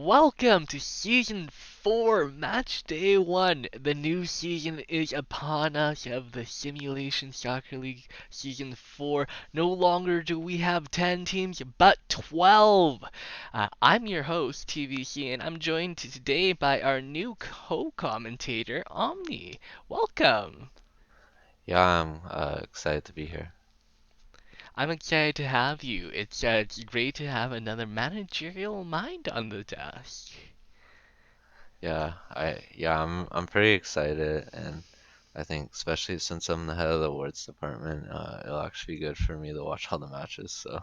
Welcome to Season 4, Match Day 1. The new season is upon us of the Simulation Soccer League Season 4. No longer do we have 10 teams, but 12. I'm your host, TVC, and I'm joined today by our new co-commentator, Omni. Welcome. Yeah, I'm excited to be here. I'm excited to have you. It's great to have another managerial mind on the desk. I'm pretty excited, and I think especially since I'm the head of the awards department, it'll actually be good for me to watch all the matches. So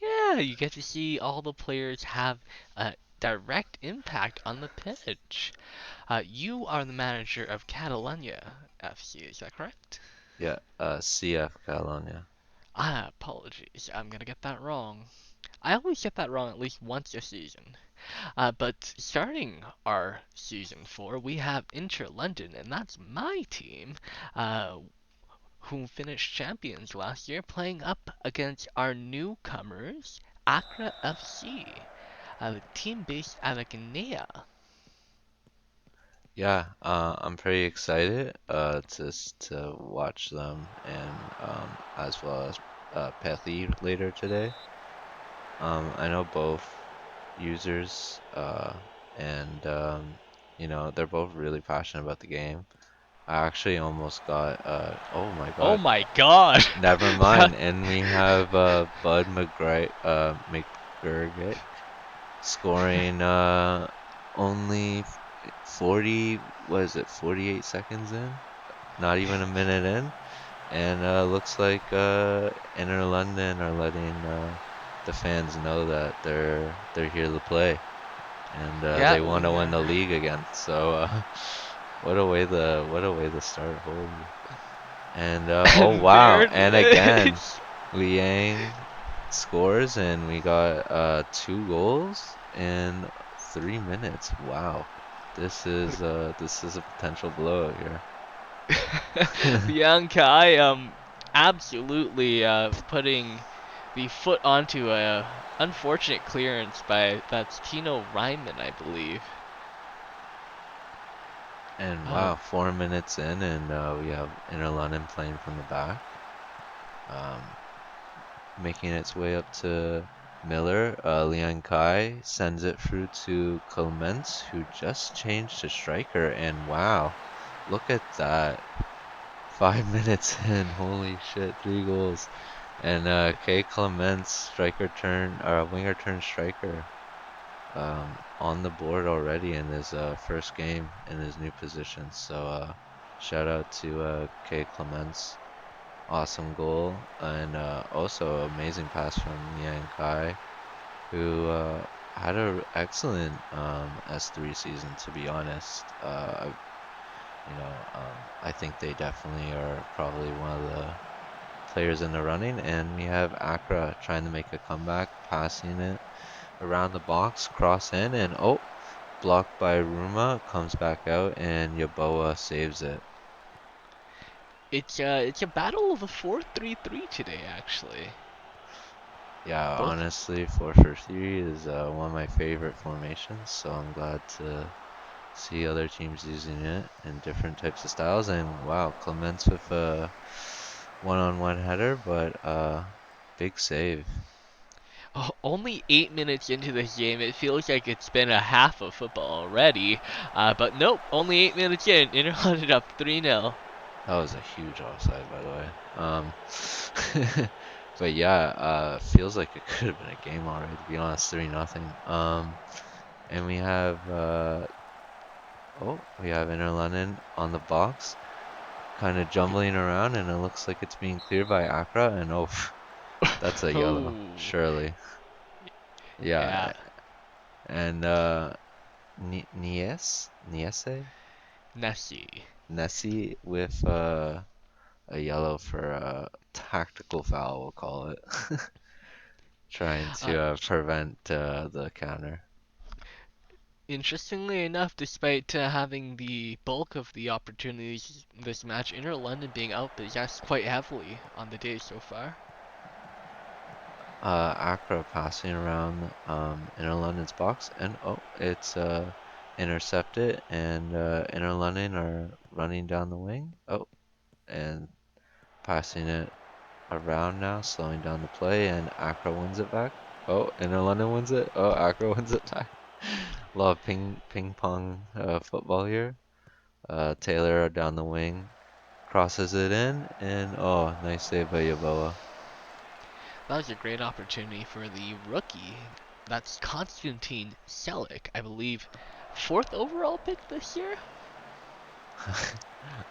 Yeah, you get to see all the players have a direct impact on the pitch. You are the manager of Catalunya FC, is that correct? yeah, CF Catalonia. Apologies, I'm gonna get that wrong. I always get that wrong at least once a season. But starting our season 4, we have Inter London, and that's my team, uh, who finished champions last year, playing up against our newcomers, Accra FC. The team based out of Guinea. Yeah, I'm pretty excited to watch them and as well as Pethy later today. I know both users and they're both really passionate about the game. I actually almost got oh my Oh God. my god! Never That- mind. And we have Bud McGurgick scoring only 40, what is it, 48 seconds in? Not even a minute in. And looks like Inter London are letting the fans know that they're here to play and yeah, they want to win the league again. So what a way to start. Holy. And oh wow, there it and again, is. Liang scores and we got two goals in 3 minutes. Wow. This is a potential blowout here. Liang Kai, absolutely putting the foot onto a unfortunate clearance by that's Tino Ryman, I believe. And Uh, wow, 4 minutes in and we have Inter London playing from the back. Um, Making its way up to Miller. Liang Kai sends it through to Clements, who just changed to striker. And wow, look at that. 5 minutes in, holy shit, three goals. And K Clements, striker turn, or winger turn striker, on the board already in his first game in his new position. So shout out to K Clements. Awesome goal, and also amazing pass from Yang Kai, who had an excellent S3 season, to be honest. I think they definitely are probably one of the players in the running, and we have Accra trying to make a comeback, passing it around the box, cross in, and oh, blocked by Ruma, comes back out, and Yaboa saves it. it's a battle of the 4-3-3 today, actually. Yeah, Both honestly, 4-3 is one of my favorite formations, so I'm glad to see other teams using it in different types of styles. And wow, Clements with a one-on-one header, but big save. only 8 minutes into this game, it feels like it's been a half of football already. But nope, only 8 minutes in, Inter ended up 3-0. That was a huge offside, by the way. But yeah, feels like it could have been a game already, to be honest, 3-0. And we have Inter London on the box, kind of jumbling around, and it looks like it's being cleared by Accra, and oh, that's a yellow, Oh, surely. yeah, Yeah, and Niese, Nessie. Nessie with a yellow for a tactical foul, we'll call it, trying Uh, to prevent the counter. Interestingly enough, despite having the bulk of the opportunities in this match, Inter London being outpossessed quite heavily on the day so far. Accra passing around Inner London's box, and oh, it's intercepted, and Inner London are running down the wing. Oh, and passing it around now, slowing down the play, and Accra wins it back. Oh, Inner London wins it. Oh, Accra wins it back. A lot of ping pong football here. Taylor down the wing, crosses it in, and oh, nice save by Yaboa. That was a great opportunity for the rookie. That's Konstantin Selik, I believe, fourth overall pick this year.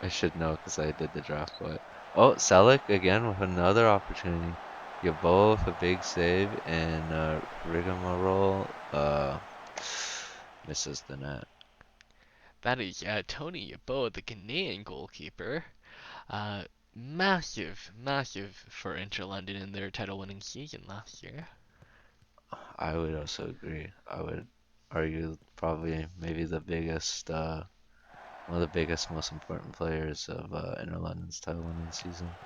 I should know because I did the draft, but oh, Selleck again with another opportunity. Yaboa with a big save, and Rigmarole misses the net. That is Tony Yeboah, the Ghanaian goalkeeper. Uh, massive for Inter London in their title-winning season last year. I would also agree. I would argue probably maybe the biggest, one of the biggest, most important players of Inter London's title winning season.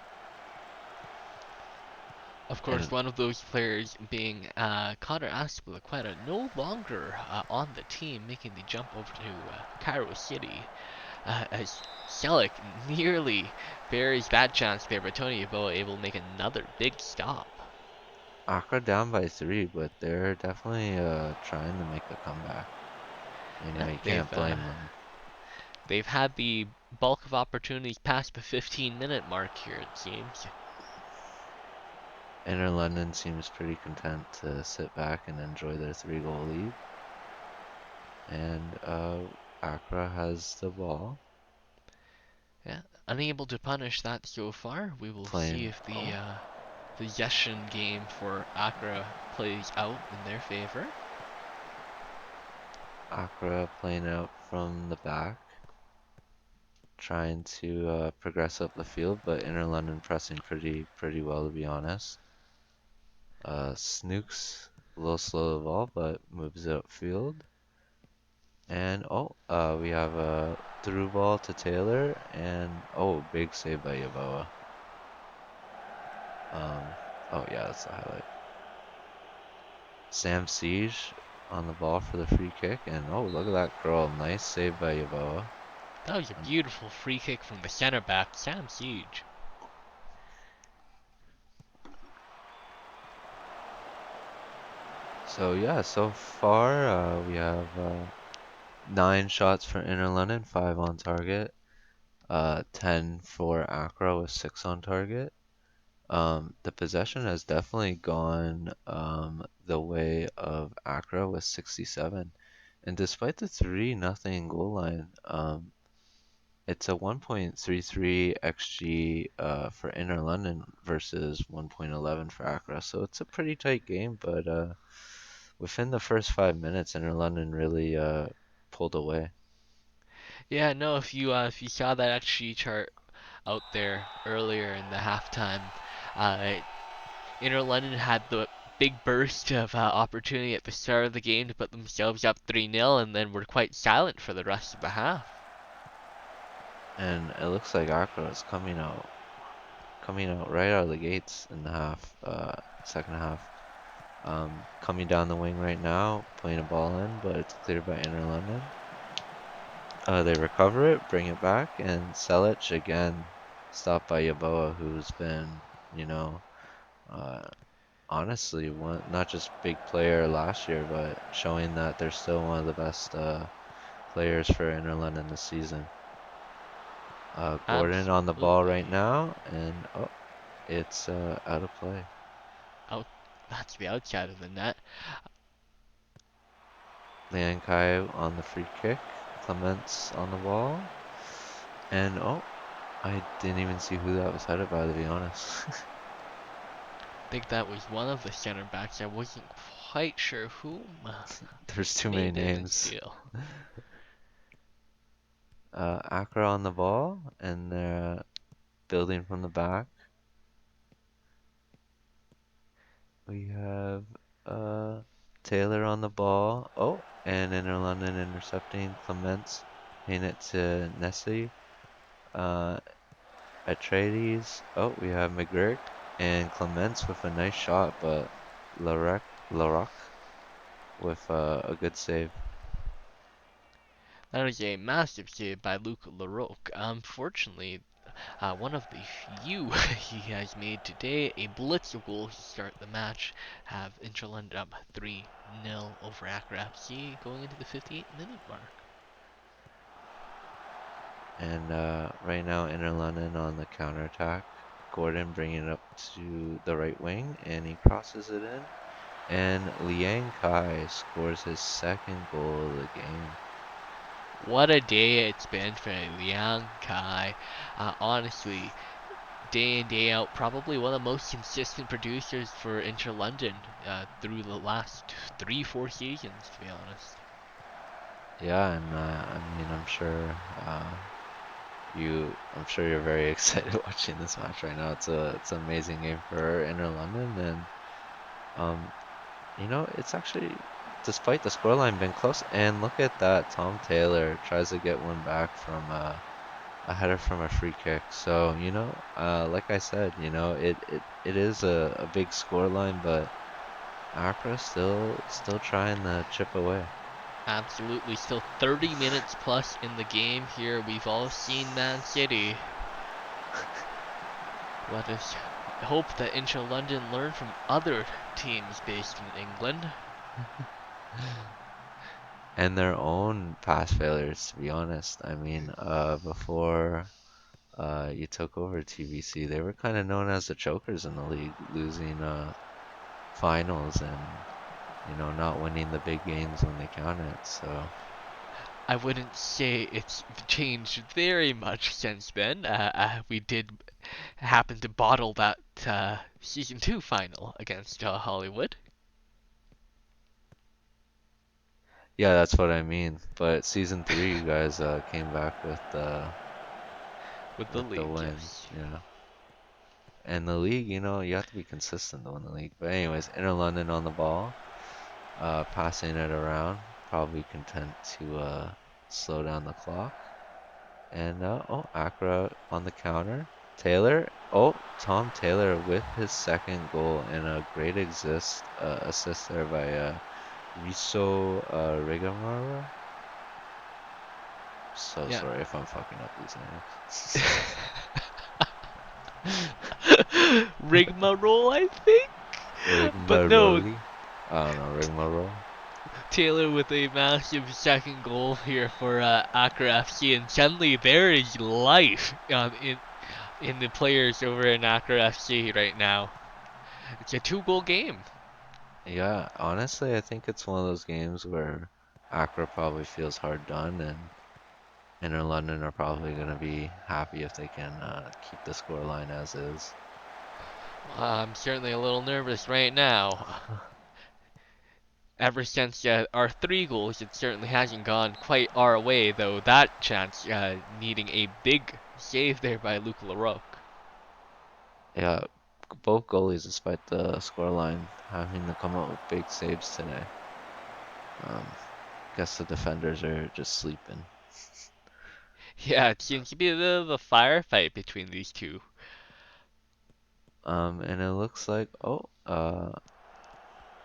Of course, And one of those players being Connor Azpilicueta, no longer on the team, making the jump over to Cairo City. As Selleck nearly buries that chance there, but Tony Yeboah able to make another big stop. Accra down by 3, but they're definitely trying to make a comeback. You know, Yeah, you can't blame them. they've had the bulk of opportunities past the 15-minute mark here, it seems. Inter London seems pretty content to sit back and enjoy their 3-goal lead. And Accra has the ball. Yeah, unable to punish that so far. We will see Playing. if the Oh, possession game for Accra plays out in their favor. Accra playing out from the back. Trying to progress up the field, but Inter London pressing pretty well, to be honest. Snooks a little slow to the ball, but moves it upfield. And oh, we have a through ball to Taylor, and oh, big save by Yaboa. Um, oh yeah, that's the highlight. Sam Siege on the ball for the free kick, and oh, look at that curl. Nice save by Yaboa. That was a beautiful free kick from the center back, Sam Siege. So yeah, so far we have 9 shots for Inter London, 5 on target. 10 for Accra with 6 on target. The possession has definitely gone the way of Accra with 67. And despite the 3-0 goal line, it's a 1.33 xG for Inter London versus 1.11 for Accra. So it's a pretty tight game, but within the first 5 minutes, Inter London really pulled away. Yeah, no, if you saw that XG chart out there earlier in the halftime, uh, Inter London had the big burst of opportunity at the start of the game to put themselves up 3-0, and then were quite silent for the rest of the half. And it looks like Accra is coming out right out of the gates in the second half. Coming down the wing right now, playing a ball in, but it's cleared by Inter London. They recover it, bring it back, and Selic again, stopped by Yaboa, who's been, you know, uh, honestly, not just big player last year, but showing that they're still one of the best players for Inter London this season. Gordon on the ball Absolutely. right now, and oh, it's out of play. Out, that's the outside of the net. Lian Kai on the free kick. Clements on the ball. And oh, I didn't even see who that was headed by, to be honest. I think that was one of the center backs. I wasn't quite sure whom. There's too many Maybe it was names. Deal. Accra on the ball, and they're building from the back. We have uh, Taylor on the ball. Oh, and Inter London intercepting Clements, paying it to Nessie. Uh, Atreides. Oh, we have McGurk and Clements with a nice shot, but Larek, Larok with a good save. That is a massive save by Luke Laroque. Unfortunately, one of the few he has made today, a blitz goal to start the match, have Interland up 3-0 over Accra FC going into the 58-minute mark. And right now, Inter London on the counterattack. Gordon bringing it up to the right wing, and he crosses it in. And Liang Kai scores his second goal of the game. What a day it's been for Liang Kai. Honestly, day in, day out, probably one of the most consistent producers for Inter London through the last 3-4 seasons, to be honest. Yeah, and I'm sure I'm sure you're very excited watching this match right now. It's an amazing game for Inter London, and um, it's actually, despite the scoreline being close, and look at that, Tom Taylor tries to get one back from a header from a free kick. So, like I said, it is a big scoreline, but Accra still trying to chip away. Absolutely, still 30 minutes plus in the game here. We've all seen Man City. Let us hope that Inter London learn from other teams based in England. And their own pass failures, to be honest. I mean, before you took over TVC, they were kind of known as the chokers in the league, losing finals and not winning the big games when they counted. So I wouldn't say it's changed very much since then. We did happen to bottle that season 2 final against Hollywood yeah, that's what I mean. But season three, you guys came back with the with the league, win. yes. Yeah. And the league, you have to be consistent to win the league. But anyways, Inter London on the ball, passing it around, probably content to slow down the clock. And Accra on the counter. Taylor, Tom Taylor with his second goal and a great assist there by Riso Rigamara. So Yeah. sorry if I'm fucking up these names. Rigmarole, I think? But no, Rigmaroli? I don't know, Rigmarole. Taylor with a massive second goal here for Accra FC, and suddenly there is life in the players over in Accra FC right now. It's a 2-goal game. Yeah, honestly, I think it's one of those games where Accra probably feels hard done, and Inter London are probably going to be happy if they can keep the scoreline as is. I'm certainly a little nervous right now. Ever since our 3 goals, it certainly hasn't gone quite our way, though that chance needing a big save there by Luke Laroque. Yeah, both goalies, despite the scoreline, having to come up with big saves today. Um, Guess the defenders are just sleeping. Yeah, it seems to be a bit of a firefight between these two. And it looks like,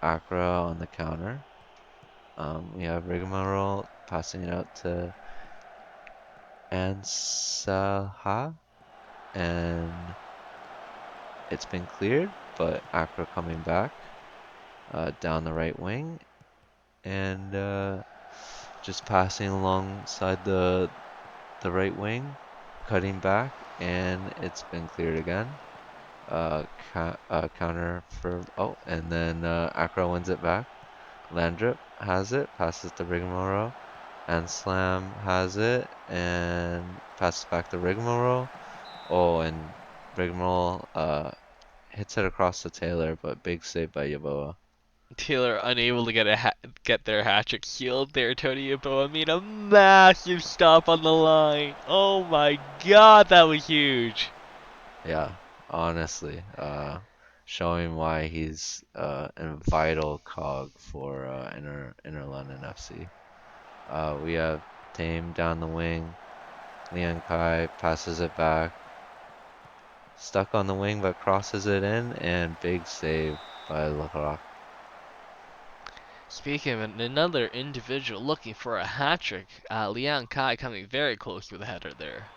Accra on the counter. We have Rigmarole passing it out to Ansaha, and it's been cleared, but Accra coming back down the right wing, and just passing alongside the right wing, cutting back, and it's been cleared again. Counter for and then Accra wins it back. Landrip has it, passes to Rigmarole, and Slam has it and passes back to Rigmarole. Oh, and Rigmarole hits it across the Taylor, but big save by Yaboa. Taylor unable to get their hat-trick sealed there. Tony Yeboah made a massive stop on the line. Oh my god, that was huge. Yeah, honestly, showing why he's a vital cog for Inter London FC. We have Tame down the wing. Lian Kai passes it back. Stuck on the wing, but crosses it in, and big save by Lacroix. Speaking of another individual looking for a hat trick, Liang Kai coming very close with a header there.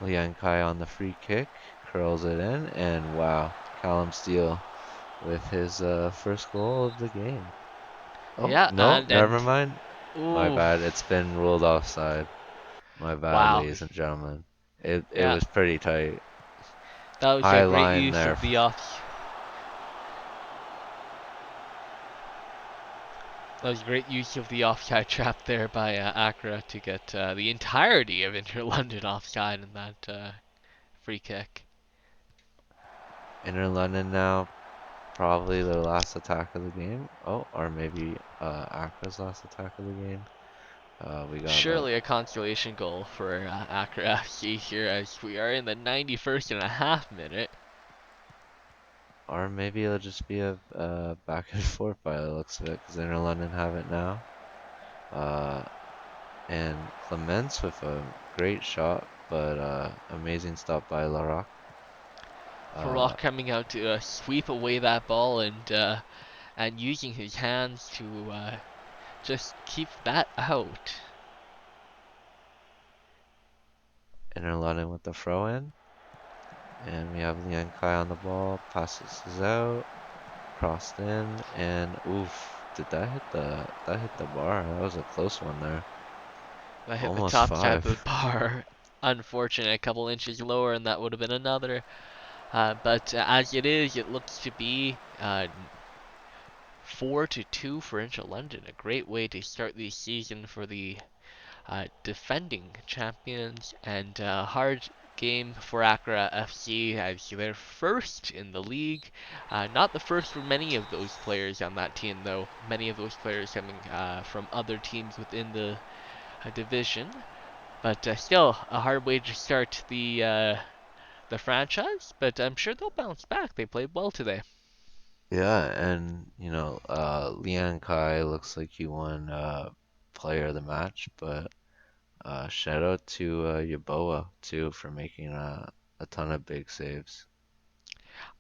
Liang Kai on the free kick, curls it in, and wow, Callum Steele with his first goal of the game. Oh, Yeah, no, and never mind. My ooh, bad, it's been ruled offside. My bad, wow, ladies and gentlemen. It yeah, was pretty tight. that was a High great line use there. of the off. That was great use of the offside trap there by Accra to get the entirety of Inter London offside in that free kick. Inter London now, probably their last attack of the game. Oh, or maybe Accra's last attack of the game. We got about, Surely a consolation goal for Accra FC here as we are in the 91st and a half minute. or maybe it'll just be a back and forth by the looks of it, because Inter London have it now. Uh, and Clements with a great shot, but amazing stop by Laroc. Uh, Farrokh coming out to sweep away that ball and using his hands to just keep that out. Inter London with the throw in. And we have Lian Kai on the ball, passes this out, crossed in, and oof, did that hit the bar? That was a close one there. That hit the Almost top side of the five. bar. Unfortunate, a couple inches lower, and that would have been another. But as it is, it looks to be 4-2 for Inter London. A great way to start the season for the defending champions, and hard game for Accra FC as they're first in the league. Not the first for many of those players on that team, though. Many of those players coming from other teams within the division. But still, a hard way to start the franchise. But I'm sure they'll bounce back. They played well today. Yeah, and Lian Kai looks like he won player of the match, but shout out to Yaboa too for making a ton of big saves.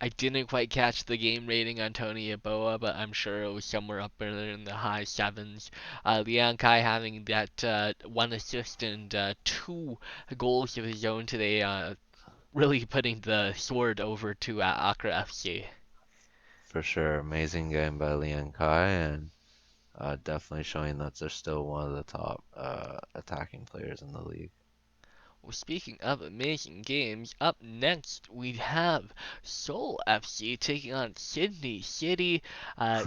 I didn't quite catch the game rating on Tony Adowa, but I'm sure it was somewhere up in the high sevens. Liang Kai having that one assist and two goals of his own today, really putting the sword over to Accra FC. For sure, amazing game by Lian Kai, and definitely showing that they're still one of the top attacking players in the league. Well, speaking of amazing games, up next we have Seoul FC taking on Sydney City.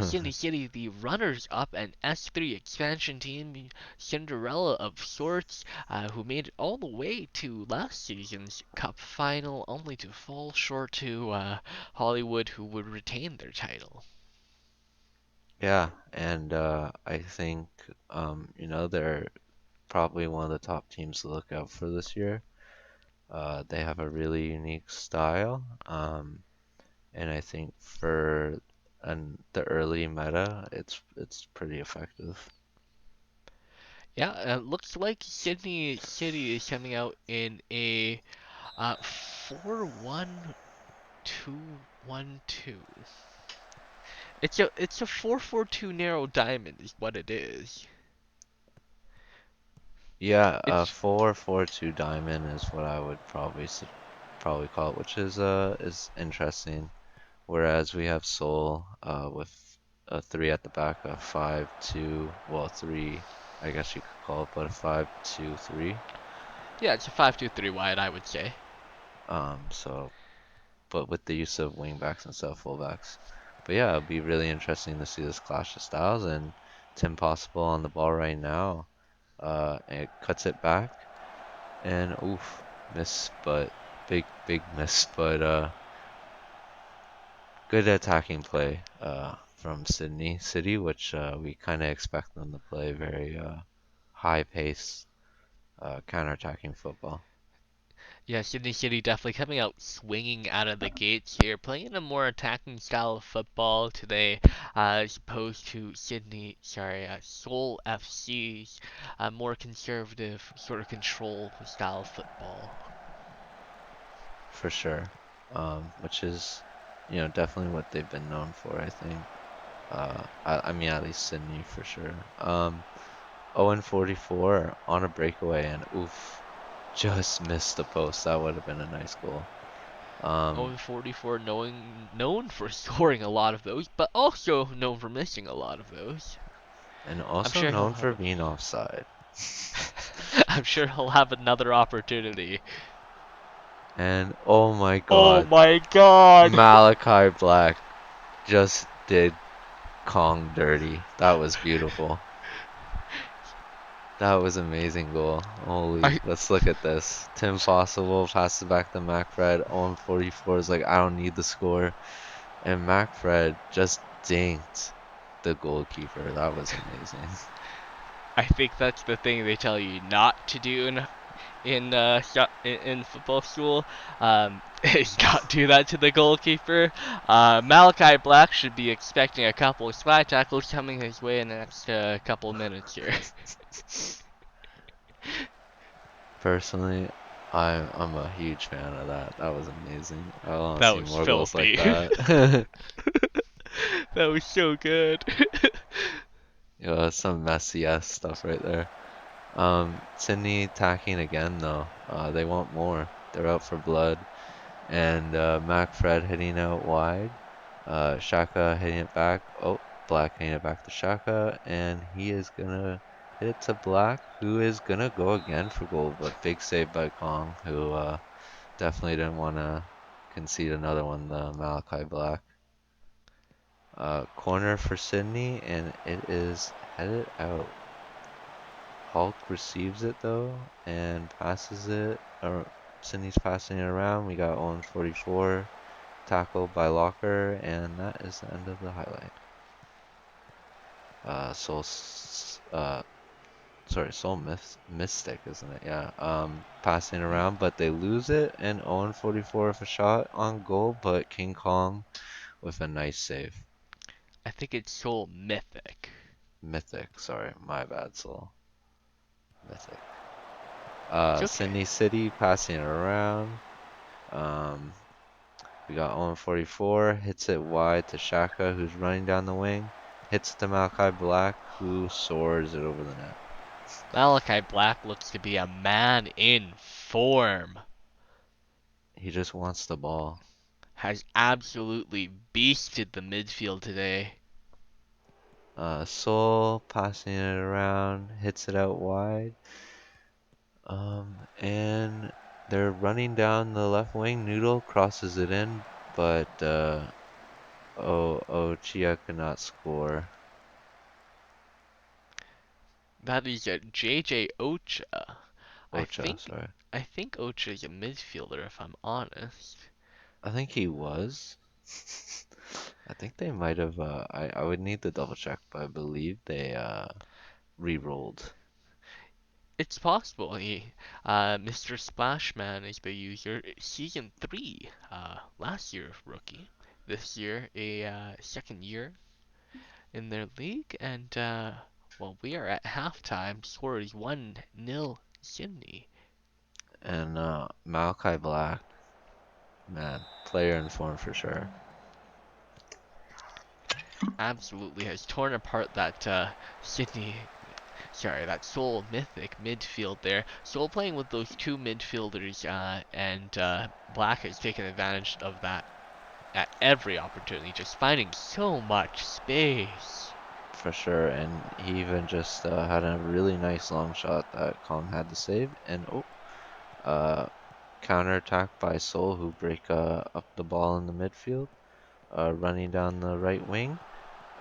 Sydney City, the runners-up and S3 expansion team, Cinderella of sorts, who made it all the way to last season's Cup final, only to fall short to Hollywood, who would retain their title. Yeah, and I think they're probably one of the top teams to look out for this year. They have a really unique style, and I think for the early meta, it's pretty effective. Yeah, it looks like Sydney City is coming out in a 4-1-2-1-2. It's a 4-4-2 narrow diamond is what it is. Yeah, a It's 4-4-2 diamond is what I would probably call it, which is interesting. Whereas we have Seoul with a three at the back, a 5-2, well three, I guess you could call it, but a 5-2-3. yeah, it's a 5-2-3 wide, I would say. So but with the use of wingbacks instead of fullbacks. But yeah, it'll be really interesting to see this clash of styles, and Tim Possible on the ball right now. It cuts it back and oof, miss, but big miss, but good attacking play from Sydney City, which we kind of expect them to play very high pace counter-attacking football. Yeah, Sydney City definitely coming out swinging out of the gates here, playing a more attacking style of football today, as opposed to Seoul FC's more conservative sort of control style of football. For sure. which is, definitely what they've been known for, I think. I mean, at least Sydney for sure. 0-44 on a breakaway, and oof, just missed the post. That would have been a nice goal. Um, 0-44, known for scoring a lot of those, but also known for missing a lot of those. and I'm also sure he'll known have for a. being offside. I'm sure he'll have another opportunity. And oh my Oh God, my god! Malachi Black just did Kong dirty. That was beautiful. That was amazing goal. Holy, I let's look at this. Tim Possible passes back to McFred. 0-44 is like, I don't need the score. And McFred just dinked the goalkeeper. That was amazing. I think that's the thing they tell you not to do in football school. Is not do that to the goalkeeper. Malachi Black should be expecting a couple of slide tackles coming his way in the next couple of minutes here. Personally, I'm a huge fan of that. That was amazing. I want to That see was more goals like filthy. that. That was so good. Some messy ass stuff right there. Sydney attacking again though. They want more. They're out for blood. And McFred hitting out wide. Shaka hitting it back. Oh, Black hitting it back to Shaka. And he is gonna hit it to Black, who is gonna go again for goal. But big save by Kong, who definitely didn't want to concede another one, the Malachi Black. Corner for Sydney, and it is headed out. Hulk receives it though and passes it. Or Sydney's passing it around. We got Owen 44 tackled by Locker, and that is the end of the highlight. Soul, sorry, Soul Mystic, isn't it? Yeah. Passing around, but they lose it, and Owen 44 with a shot on goal, but King Kong with a nice save. I think it's Soul Mythic. Mythic, sorry, my bad, Soul. Mythic. It's okay. Sydney City passing it around. Um, we got Owen 44, hits it wide to Shaka, who's running down the wing. Hits it to Malachi Black, who soars it over the net. Malachi Black looks to be a man in form. He just wants the ball. Has absolutely beasted the midfield today. Soul passing it around, hits it out wide. And they're running down the left wing. Noodle crosses it in, but Chia could not score. That is a JJ Ocha. I Ocha, think sorry. I think Ocha is a midfielder if I'm honest. I think he was. I think they might have. I would need to double check, but I believe they re-rolled. It's possible. Mr. Splashman is the user. Season 3, last year rookie. This year a second year in their league, and well, we are at halftime. Score is 1-0 Sydney. And Malachi Black, man, player in form for sure. Absolutely has torn apart that Sydney. Sorry, that Seoul Mythic midfield there. Seoul playing with those two midfielders, and Black has taken advantage of that at every opportunity, just finding so much space. For sure, and he even just had a really nice long shot that Kong had to save. And uh, counter attack by Seoul, who break up the ball in the midfield, running down the right wing.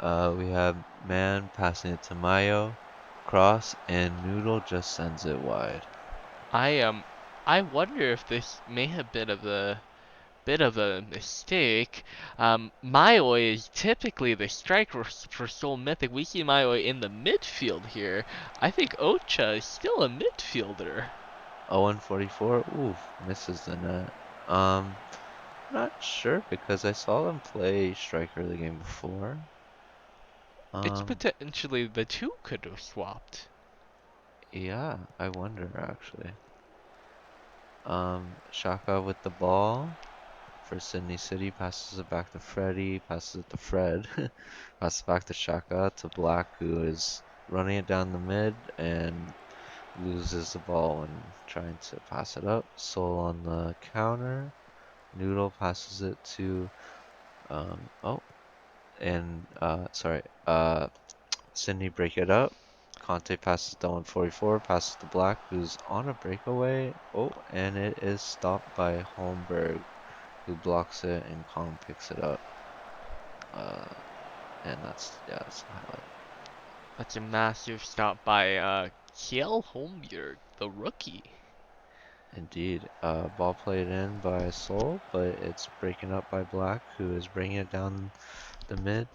We have Man passing it to Mayo, cross, and Noodle just sends it wide. I wonder if this may have been a bit of a mistake. Maoi is typically the striker for Seoul Mythic. We see Maoi in the midfield here. I think Ocha is still a midfielder. 0-44, oof, misses the net. Um, Not sure because I saw them play striker the game before. It's Um, potentially the two could have swapped. yeah, I wonder actually. Shaka with the ball. for Sydney City, passes it back to Freddie, passes it to Fred, passes it back to Shaka, to Black, who is running it down the mid and loses the ball when trying to pass it up. Soul on the counter. Noodle passes it to, oh, and, sorry, Sydney break it up. Conte passes down 44, passes to Black, who's on a breakaway. Oh, and it is stopped by Holmberg, who blocks it, and Kong picks it up. Uh, and yeah, that's the highlight. That's a massive stop by Kjell Holmberg, the rookie. Indeed. Ball played in by Seoul, but it's breaking up by Black, who is bringing it down the mid.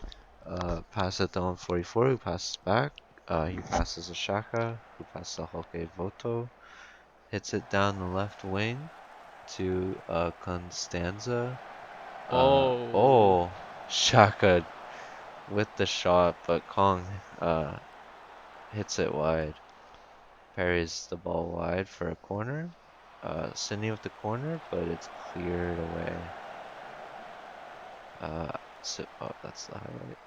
Pass it down 44, who passes back. He passes to Shaka, who passes to Hoke Voto. Hits it down the left wing to Constanza. Oh, Oh, Shaka with the shot, but Kong hits it wide. Parries the ball wide for a corner. Sydney with the corner, but it's cleared away. Oh, that's the highlight.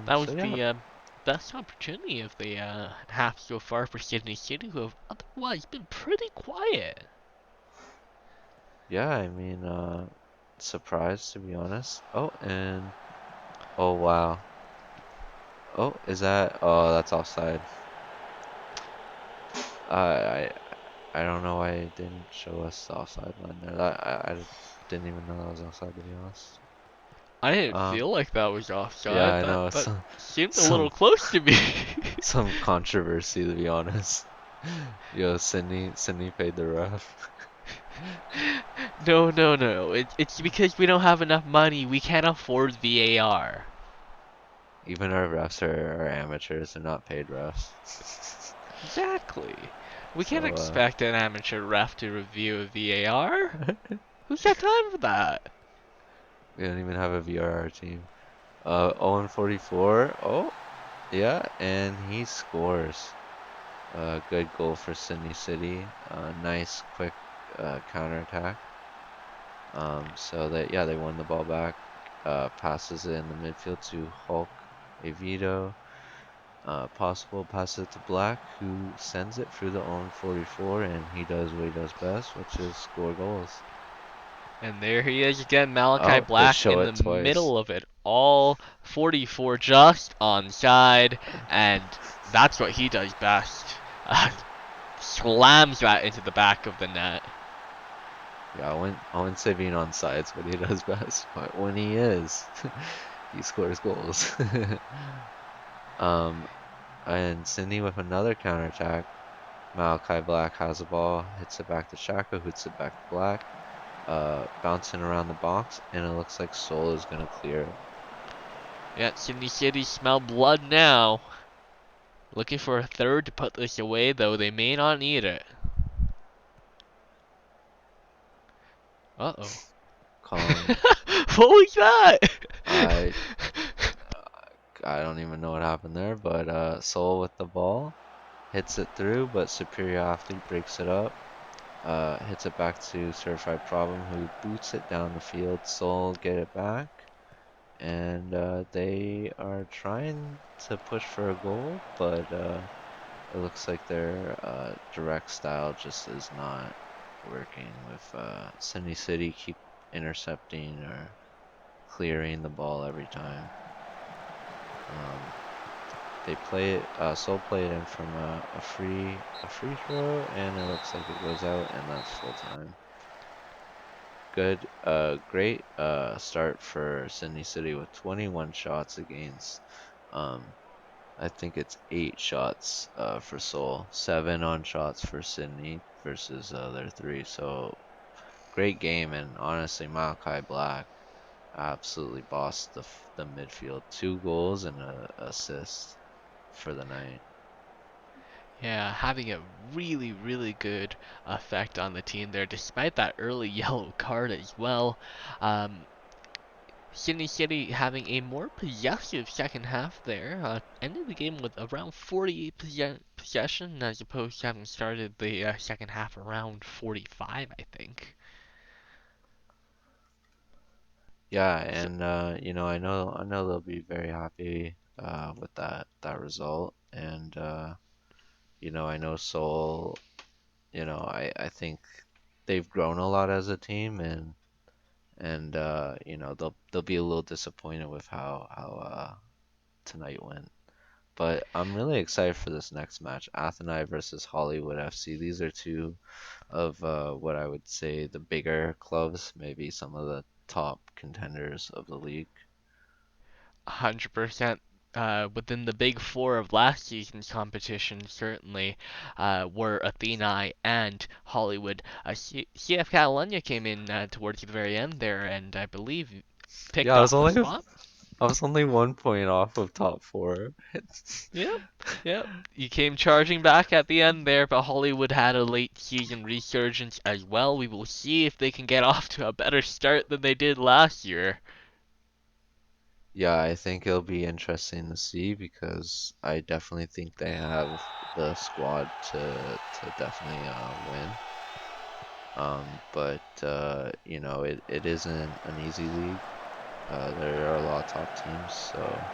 that So was yeah, the best opportunity of the half so far for Sydney City, who have otherwise been pretty quiet. yeah. I mean, surprised to be honest. Oh wow. Oh, is that? Oh, that's offside. I I don't know why it didn't show us the offside line there. I didn't even know that was offside to be honest. I didn't Um, feel like that was yeah, offside, I know but seemed a little some close to me. some controversy to be honest. Yo, Sydney paid the ref. No, no, no. It's because we don't have enough money. We can't afford VAR. Even our refs are amateurs, they're not paid refs. Exactly. We can't So expect an amateur ref to review a VAR. Who's got time for that? we don't even have a VRR team. 0 44. Oh, yeah, and he scores. Good goal for Sydney City. Nice quick counterattack. So that yeah, they won the ball back. Passes it in the midfield to Hulk Evito. Possible passes it to Black, who sends it through the own 44, and he does what he does best, which is score goals. And there he is again, Malachi Oh, they Black show in the it twice. middle of it all. 44 just onside, and that's what he does best. Slams that into the back of the net. Yeah, I wouldn't say being on sides what he does best, but when he is, he scores goals. um, and Sydney with another counterattack. Malachi Black has the ball, hits it back to Shaka, who hits it back to Black. Bouncing around the box, and it looks like Soul is gonna clear it. Yeah, Sydney City smell blood now. Looking for a third to put this away, though they may not need it. Uh-oh. Kong, What was that? I I don't even know what happened there, but Soul with the ball hits it through, but Superior Athlete breaks it up. Hits it back to Certified Problem, who boots it down the field. Soul get it back, and they are trying to push for a goal, but it looks like their direct style just is not working with Sydney City keep intercepting or clearing the ball every time. Um, they play it, Soul play it in from a free throw, and it looks like it goes out, and that's full time. Great start for Sydney City with 21 shots against, um, I think it's 8 shots for Seoul, 7 on shots for Sydney versus their 3. So great game, and honestly, Malachi Black absolutely bossed the midfield. 2 goals and an assist for the night. Yeah, having a really, really good effect on the team there, despite that early yellow card as well. Um, Sydney City having a more possessive second half there, ended the game with around 48 possession as opposed to having started the second half around 45, I think. Yeah, So, and I know they'll be very happy with that result, and I know Seoul. I think they've grown a lot as a team, and they'll be a little disappointed with how tonight went. But I'm really excited for this next match, Athênai versus Hollywood FC. These are two of what I would say the bigger clubs, maybe some of the top contenders of the league. 100% within the big four of last season's competition, certainly were Athena and Hollywood. CF Catalunya came in towards the very end there, and I believe picked Yeah, off a spot. I was only 1 point off of top four. Yep, yep. You came charging back at the end there, but Hollywood had a late season resurgence as well. We will see if they can get off to a better start than they did last year. Yeah, I think it'll be interesting to see because I definitely think they have the squad to definitely win. But it isn't an easy league. There are a lot of top teams, so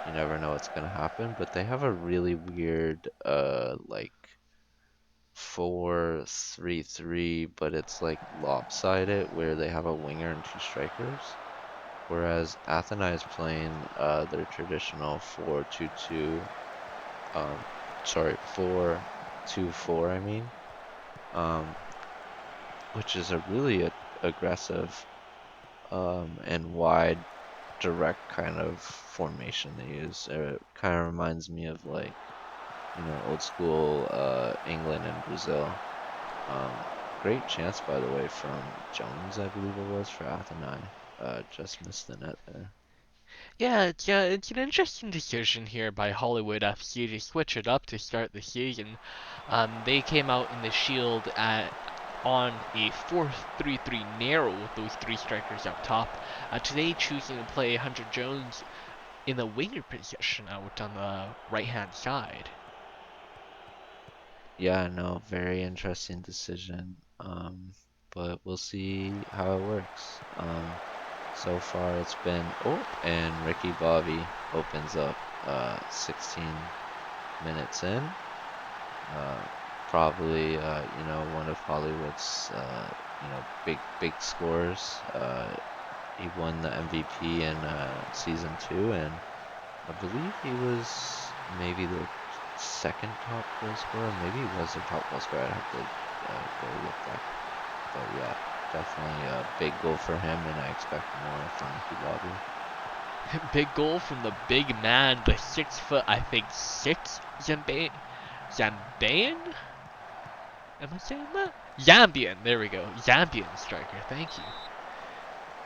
you never know what's gonna happen. But they have a really weird like 4-3-3, but it's like lopsided where they have a winger and two strikers. Whereas Athena is playing their traditional 4-2-2, um, sorry, 4-2-4, I mean, um, which is a really aggressive and wide, direct kind of formation they use. It kind of reminds me of like, old school England and Brazil. Great chance, by the way, from Jones, I believe it was, for Athena. Just missed the net there. Yeah, it's an interesting decision here by Hollywood FC to switch it up to start the season. They came out in the Shield on a 4-3-3 narrow with those three strikers up top. Today choosing to play Hunter Jones in the winger position out on the right-hand side. Yeah, no, very interesting decision. But we'll see how it works. So far it's been, oh, and Ricky Bobby opens up 16 minutes in. Uh, Probably one of Hollywood's big scores. He won the MVP in season two, and I believe he was maybe the second top goal scorer. Maybe he was the top goal scorer. I'd have to go look back. But yeah, definitely a big goal for him, and I expect more from Ricky Bobby. Big goal from the big man, the 6 foot, I think, 6 Zambian? Am I saying that? Zambian, there we go. Zambian striker, thank you.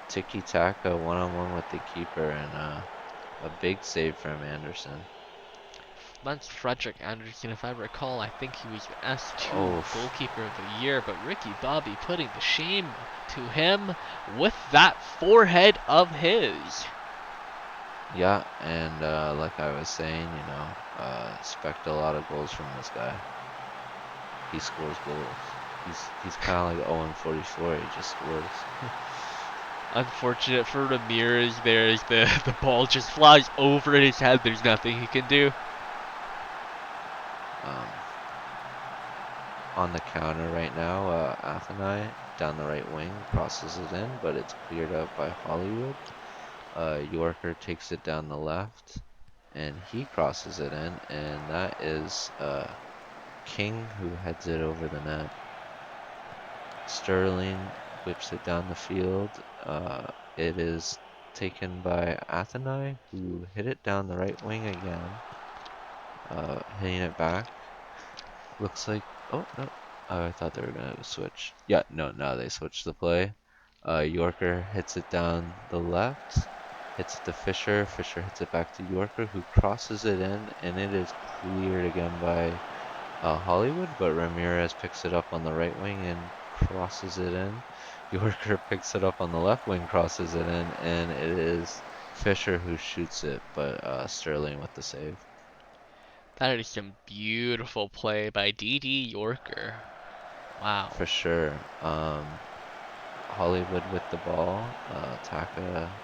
Tiki taka, one-on-one with the keeper, and a big save from Anderson. That's Frederick Anderson, if I recall. I think he was S2 Oh, goalkeeper of the year, but Ricky Bobby putting the shame to him with that forehead of his. yeah, and like I was saying, expect a lot of goals from this guy. He scores goals. He's kind of like Owen 44. He just scores. Unfortunate for Ramirez there as the ball just flies over his head. There's nothing he can do. Um, on the counter right now, Athênai down the right wing crosses it in, but it's cleared up by Hollywood. Yorker takes it down the left, and he crosses it in, and that is King who heads it over the net. Sterling whips it down the field. It is taken by Athênai, who hit it down the right wing again, hitting it back. Looks like, oh no, I thought they were gonna switch. Yeah, no, now they switched the play. Yorker hits it down the left, hits it to Fisher. Fisher hits it back to Yorker, who crosses it in, and it is cleared again by Hollywood, but Ramirez picks it up on the right wing and crosses it in. Yorker picks it up on the left wing, crosses it in, and it is Fisher who shoots it, but Sterling with the save. That is some beautiful play by D.D. Yorker. Wow. For sure. Hollywood with the ball.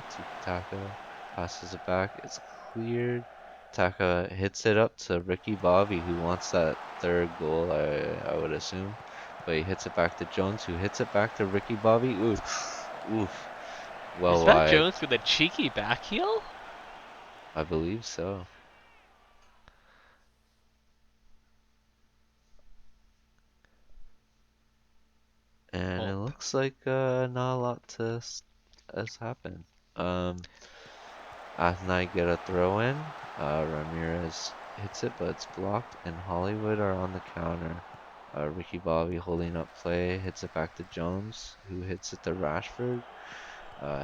Tiki Taka passes it back. It's cleared. Taka hits it up to Ricky Bobby, who wants that third goal, I would assume. But he hits it back to Jones, who hits it back to Ricky Bobby. Oof, oof. Is Well that wide, Jones with a cheeky back heel? I believe so. And Oh, it looks like not a lot has happened. Um, Athletic get a throw in. Ramirez hits it, but it's blocked, and Hollywood are on the counter. Ricky Bobby holding up play, hits it back to Jones, who hits it to Rashford.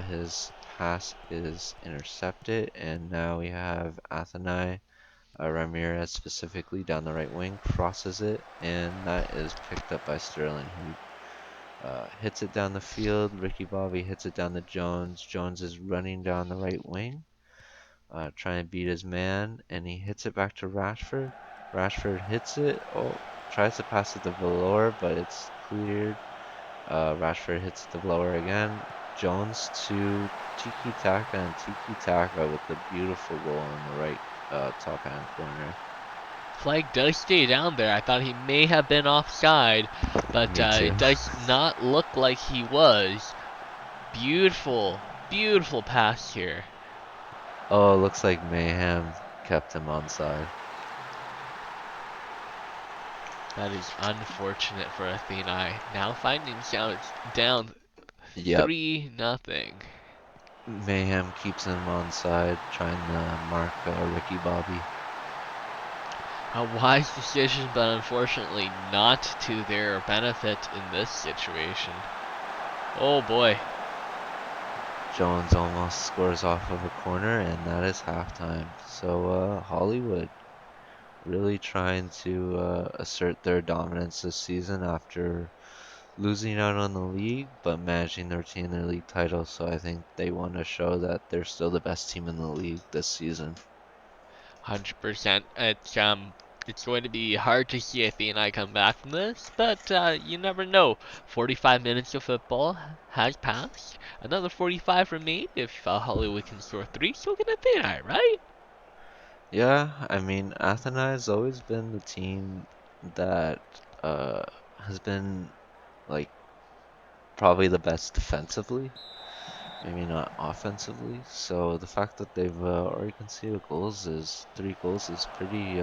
His pass is intercepted, and now we have Athênai Ramirez specifically down the right wing, crosses it, and that is picked up by Sterling, who hits it down the field. Ricky Bobby hits it down to Jones. Jones is running down the right wing, trying to beat his man, and he hits it back to Rashford. Rashford hits it. Oh, tries to pass it to Valor, but it's cleared. Rashford hits the blower again. Jones to Tiki Taka, and Tiki Taka with the beautiful goal in the right top hand corner. flag does stay down there. I thought he may have been offside, but Me too. it does not look like he was. Beautiful, beautiful pass here. Oh, looks like Mayhem kept him onside. That is unfortunate for Athena. Now finding themselves down Yep. 3-0. Mayhem keeps him onside, trying to mark Ricky Bobby. A wise decision, but unfortunately not to their benefit in this situation. Oh boy. Jones almost scores off of a corner, and that is halftime. So Hollywood really trying to assert their dominance this season after losing out on the league, but managing to retain their league title. So I think they want to show that they're still the best team in the league this season. 100%. It's going to be hard to see Athena come back from this, but you never know. 45 minutes of football has passed. Another 45 remain if Hollywood can score three. So can Athena, right? Yeah, I mean, Athena has always been the team that uh, has been like probably the best defensively, maybe not offensively. So the fact that they've already conceded goals is 3 goals is pretty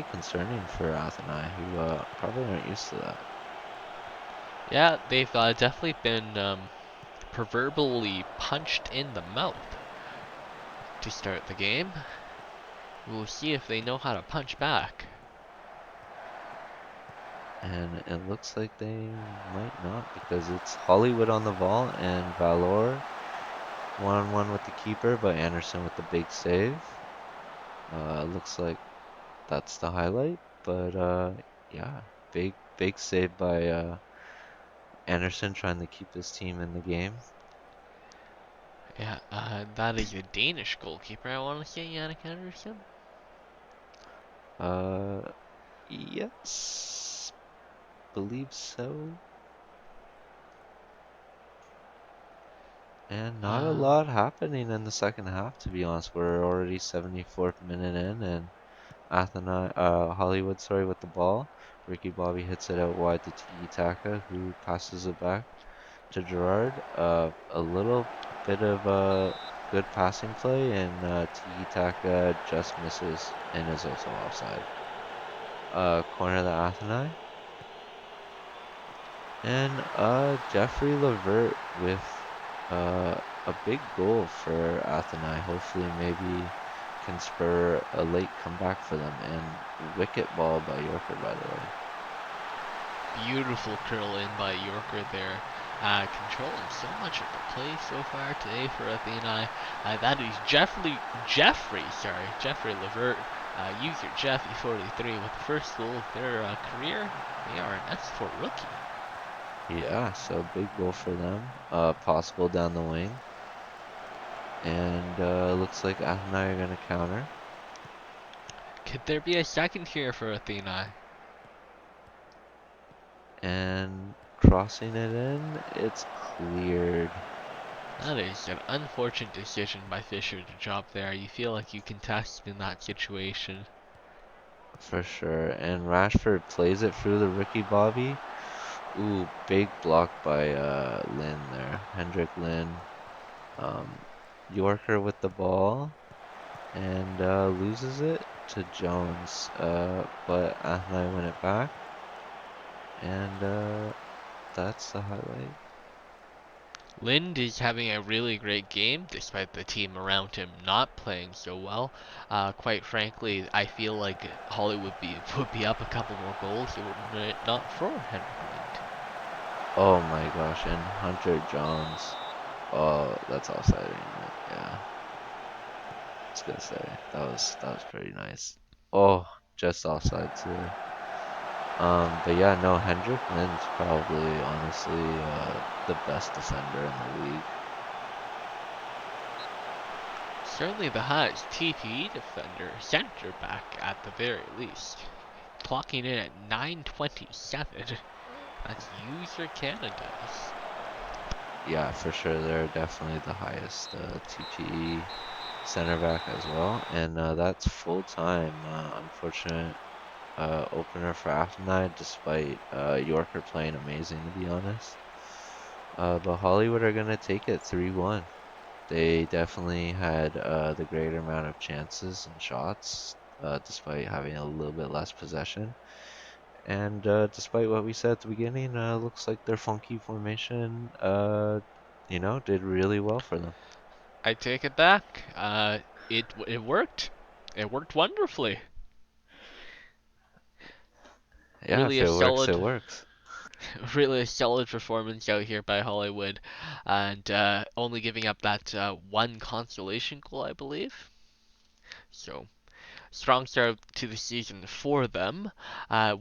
concerning for Athena, who probably aren't used to that. Yeah, they've definitely been proverbially punched in the mouth to start the game. We'll see if they know how to punch back. And it looks like they might not because it's Hollywood on the ball and Valor 1-on-1 with the keeper, but Anderson with the big save. Looks like that's the highlight, but yeah, big save by Anderson trying to keep his team in the game. Yeah, that is a Danish goalkeeper, I want to say, Yannick Anderson. Uh, yes, believe so. And not a Uh, lot happening in the second half, to be honest. We're already 74th minute in, and Hollywood, sorry, with the ball. Ricky Bobby hits it out wide to Tiki Taka, who passes it back to Gerard. A little bit of good passing play, and Tiki Taka just misses and is also offside. Corner to Athena. And Jeffrey Levert with uh, a big goal for Athena. Hopefully, maybe can spur a late comeback for them. And wicket ball by Yorker, by the way. Beautiful curl in by Yorker there. Controlling so much of the play so far today for Athena. That is Jeffrey Levert, user Jeffy43 with the first goal of their career. They are an S4 rookie. Yeah, so big goal for them. Possible down the wing. And looks like Athena are going to counter. Could there be a second here for Athena? And crossing it in. It's cleared. That is an unfortunate decision by Fisher to drop there. You feel like you contested in that situation. For sure. And Rashford plays it through the Ricky Bobby. Ooh, big block by Lin there. Hendrik Lin. Um, Yorker with the ball and loses it to Jones. But Athênai win it back. And that's the highlight. Lind is having a really great game despite the team around him not playing so well. Quite frankly, I feel like Hollywood would be up a couple more goals were it not for Henrik Lind. Oh my gosh, and Hunter Jones. Oh, that's offside, ain't it? Yeah, I was gonna say that was pretty nice. Oh, just offside too. But yeah, no, Hendrik Lin's probably honestly the best defender in the league. Certainly the highest TPE defender, center back at the very least. Clocking in at 927. That's user Canada's. Yeah, for sure, they're definitely the highest TPE center back as well, and that's full time. Unfortunate opener for Athênai, despite Yorker playing amazing to be honest. But Hollywood are gonna take it 3-1. They definitely had the greater amount of chances and shots, despite having a little bit less possession. And despite what we said at the beginning, looks like their funky formation, did really well for them. I take it back. It worked. It worked wonderfully. Yeah, Really if a it works, it solid, works. really a solid performance out here by Hollywood, and only giving up that one consolation goal, I believe. So strong start to the season for them.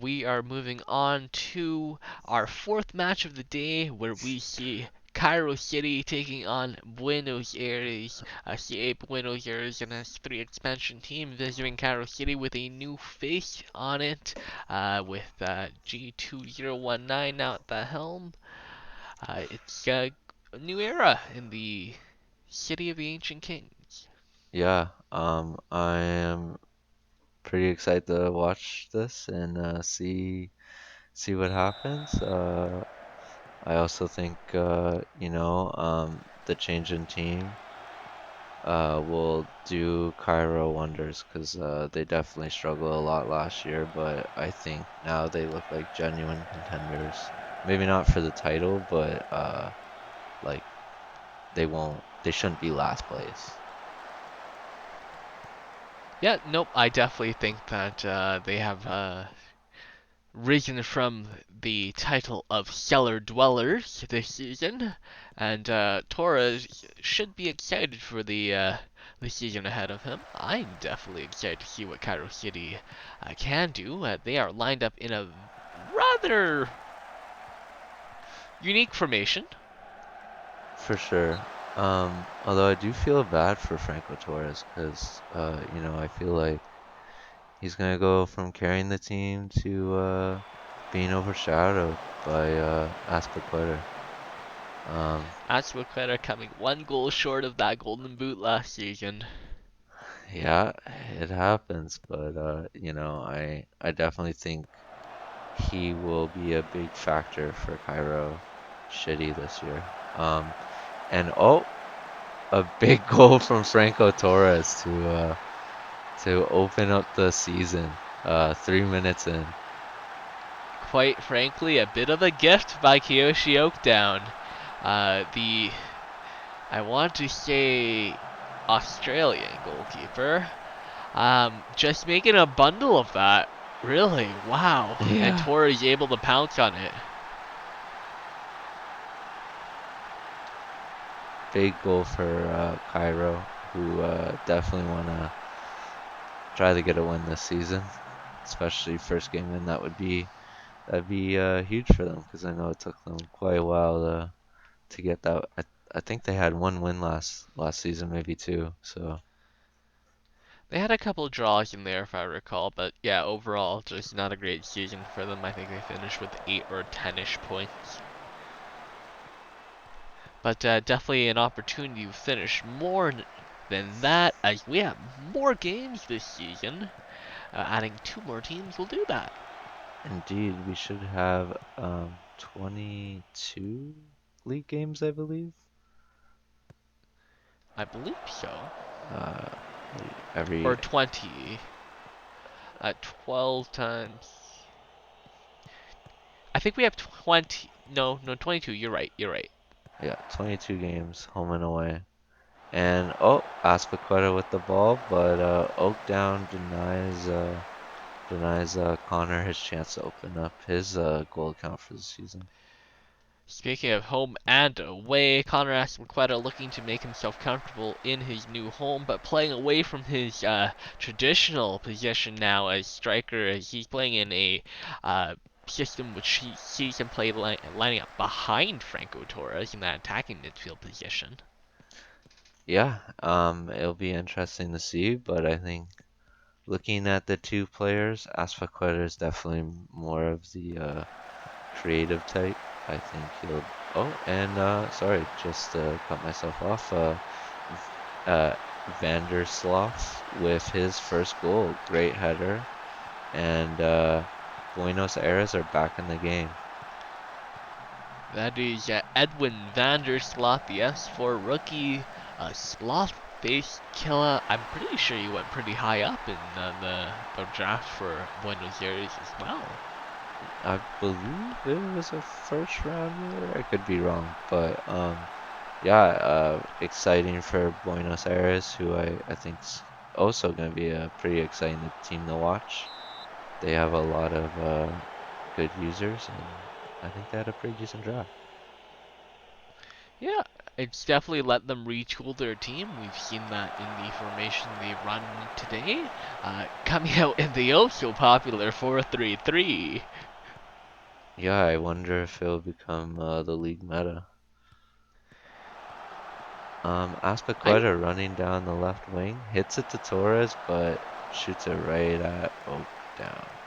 We are moving on to our fourth match of the day, where we see Cairo City taking on Buenos Aires. CA Buenos Aires, an S3 expansion team, visiting Cairo City with a new face on it, with G2019 now at the helm. It's a new era in the City of the Ancient Kings. Yeah, I am pretty excited to watch this and see what happens. I also think the change in team will do Cairo wonders because they definitely struggled a lot last year, but I think now they look like genuine contenders. Maybe not for the title, but like they shouldn't be last place. Yeah, nope. I definitely think that they have risen from the title of cellar dwellers this season, and Torres should be excited for the season ahead of him. I'm definitely excited to see what Cairo City can do. They are lined up in a rather unique formation. For sure. Although I do feel bad for Franco Torres because I feel like he's gonna go from carrying the team to being overshadowed by Aspilicueta. Um, Azpilicueta coming one goal short of that golden boot last season. yeah, it happens, but I definitely think he will be a big factor for Cairo Shitty this year. And a big goal from Franco Torres to open up the season. 3 minutes in. Quite frankly, a bit of a gift by Kiyoshi Oakdown. The I want to say Australian goalkeeper. Just making a bundle of that. Really, wow. And Yeah. Torres able to pounce on it. Big goal for Cairo, who definitely want to try to get a win this season, especially first game win. That'd be huge for them because I know it took them quite a while to get that. I think they had one win last season, maybe two. So They had a couple draws in there, if I recall, but yeah, overall, just not a great season for them. I think they finished with 8 or 10-ish points. But definitely an opportunity to finish more than that, as we have more games this season. Adding 2 more teams will do that. Indeed, we should have 22 league games, I believe. I believe so. Uh, Or every 20. 12 times. I think we have 20. No, no, 22. You're right. You're right. Yeah, 22 games, home and away. And oh, Aspiqueta with the ball, but Oak Down denies Connor his chance to open up his goal count for the season. Speaking of home and away, Connor Aspilicueta looking to make himself comfortable in his new home, but playing away from his traditional position now as striker, as he's playing in a system which he sees him play lining up behind Franco Torres in that attacking midfield position. Yeah, it'll be interesting to see, but I think looking at the two players, Aspiqueta is definitely more of the creative type. I think he'll. Oh, and sorry, just cut myself off. Uh, Vandersloot with his first goal, great header, and Buenos Aires are back in the game. That is Edwin van der Sloot, the S4 rookie, sloth-faced killer. I'm pretty sure he went pretty high up in the draft for Buenos Aires as well. I believe it was a first rounder. I could be wrong, but yeah, exciting for Buenos Aires, who I think's also going to be a pretty exciting team to watch. They have a lot of good users, and I think they had a pretty decent draft. Yeah, it's definitely let them retool their team. We've seen that in the formation they run today, coming out in the oh so popular 4-3-3. Yeah, I wonder if it'll become the league meta. I Aspiqueta running down the left wing, hits it to Torres, but shoots it right at Oak Down.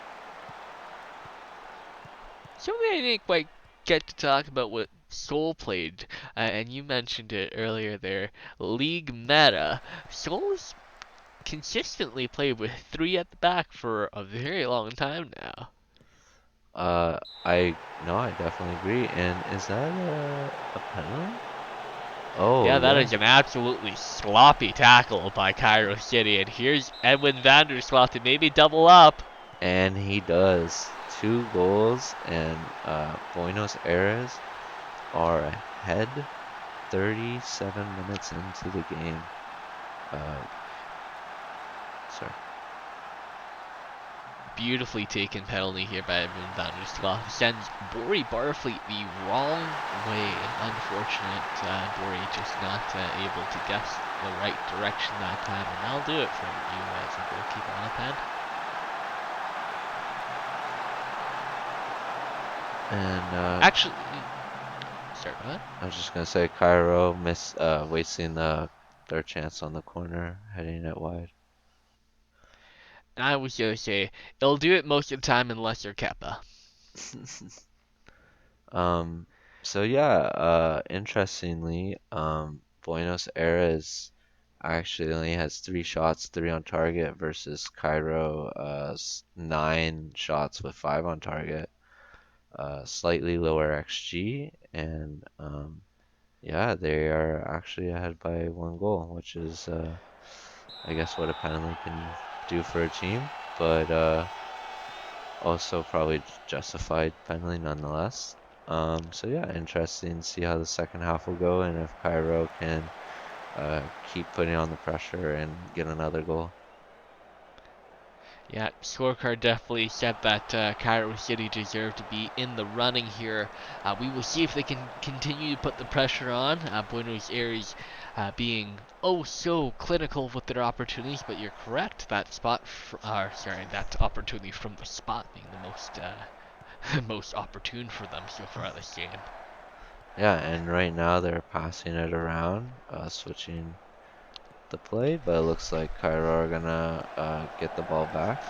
Something I didn't quite get to talk about what Seoul played, and you mentioned it earlier there. League meta. Seoul's consistently played with three at the back for a very long time now. Uh, I no, I definitely agree. And is that a penalty? Oh Yeah, that yeah, is an absolutely sloppy tackle by Cairo City, and here's Edwin Vandersloot to maybe double up. and he does 2 goals, and Buenos Aires are ahead 37 minutes into the game. Uh, sorry. Beautifully taken penalty here by Edwin Vandersloot. Sends Bori Barfleet the wrong way. Unfortunate. Bori just not able to guess the right direction that time, and that'll do it for you as a goalkeeper on a pen. And Actually, sorry, go ahead. I was just gonna say Cairo wasting their chance on the corner, heading it wide. And I was gonna say, it'll do it most of the time unless you're Keppa. Um, so yeah, interestingly, Buenos Aires actually only has 3 shots, 3 on target, versus Cairo, 9 shots with 5 on target. Slightly lower XG, and yeah, they are actually ahead by 1 goal, which is, I guess, what a penalty can do for a team, but also probably justified penalty nonetheless. So yeah, interesting to see how the second half will go, and if Cairo can keep putting on the pressure and get another goal. Yeah, scorecard definitely said that Cairo City deserved to be in the running here. We will see if they can continue to put the pressure on. Buenos Aires being oh so clinical with their opportunities, but you're correct. That that opportunity from the spot being the most most opportune for them so far this game. Yeah, and right now they're passing it around, switching the play, but it looks like Cairo are gonna get the ball back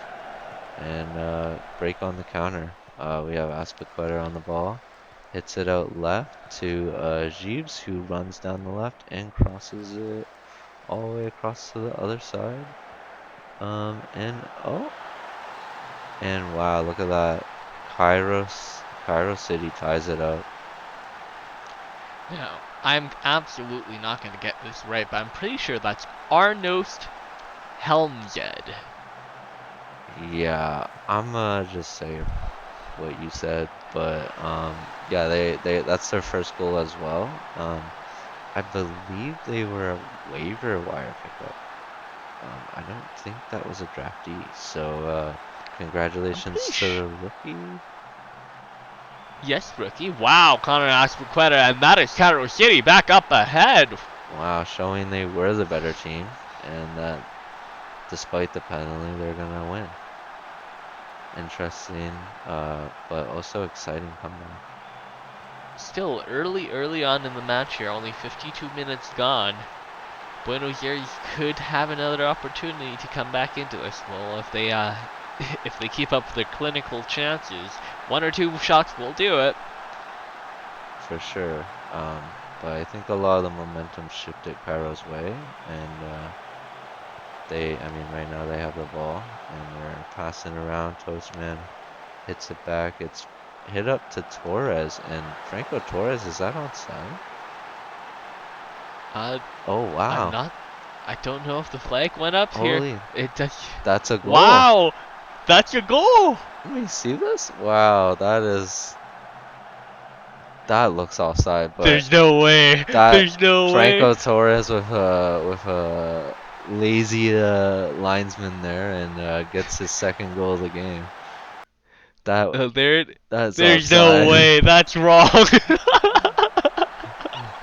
and break on the counter. We have Aspiqueta on the ball, hits it out left to Jeeves, who runs down the left and crosses it all the way across to the other side. And oh, and wow, look at that. Cairo City ties it up. Now, I'm absolutely not going to get this right, but I'm pretty sure that's Arnost Helmsed. Yeah, I'm gonna just say what you said, but yeah, they that's their first goal as well. I believe they were a waiver wire pickup. I don't think that was a draftee. So I'm pretty congratulations to sure. the rookie. Yes, rookie. Wow, Connor Asperqueta, and that is Cairo City back up ahead. Wow, showing they were the better team, and that despite the penalty, they're gonna win. Interesting, but also exciting comeback. Still early on in the match here, only 52 minutes gone. Buenos Aires could have another opportunity to come back into this. Well, if they if they keep up their clinical chances, one or two shots will do it. For sure. But I think a lot of the momentum shifted Cairo's way, and I mean, right now they have the ball, and they're passing around. Toastman hits it back. It's hit up to Torres, and Franco Torres, is that onside? Uh, Oh, I'm wow. not. I don't know if the flag went up here. Holy, It does. that's a goal. Wow, that's your goal. Let me see this. Wow, that looks offside, but There's no way. that There's no way. Franco Torres with a lazy linesman there and gets his second goal of the game. That There. that's There's no offside. way. That's wrong.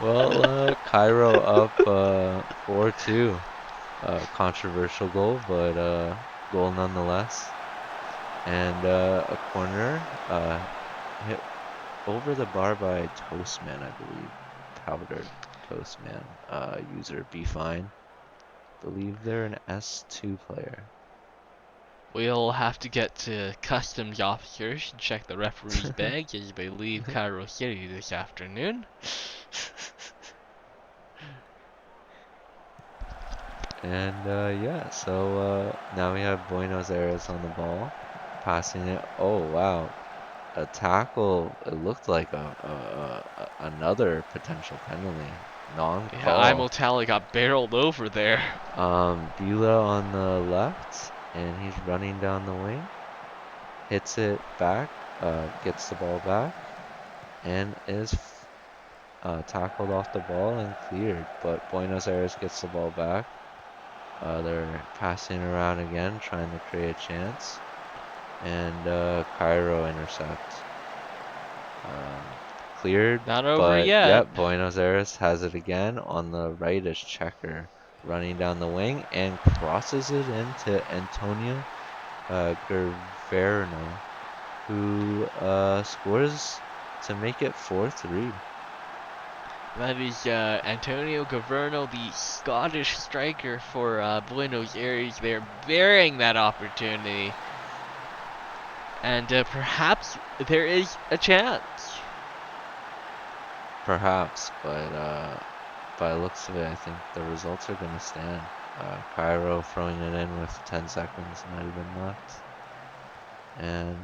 Well, Cairo up 4-2. Controversial goal, but goal nonetheless. And a corner hit over the bar by Toastman, I believe. Powdered Toastman. User Be Fine. Believe they're an S2 player. We'll have to get to customs officers and check the referee's bag as they leave Cairo City this afternoon. And yeah, so now we have Buenos Aires on the ball, passing it. Oh wow, a tackle. It looked like another potential penalty, Yeah, non-call. Imotali got barreled over there. Bila on the left, and he's running down the wing, hits it back, gets the ball back, and is tackled off the ball and cleared. But Buenos Aires gets the ball back. They're passing around again, trying to create a chance. And Cairo intercept. Um, Cleared, Not over but yet. yep, Buenos Aires has it again. On the right is Checker running down the wing and crosses it into Antonio Guerverno, who scores to make it 4-3. That is Antonio Governo, the Scottish striker for Buenos Aires. They're bearing that opportunity. And perhaps there is a chance. Perhaps, but by the looks of it, I think the results are going to stand. Cairo throwing it in with 10 seconds not even left. And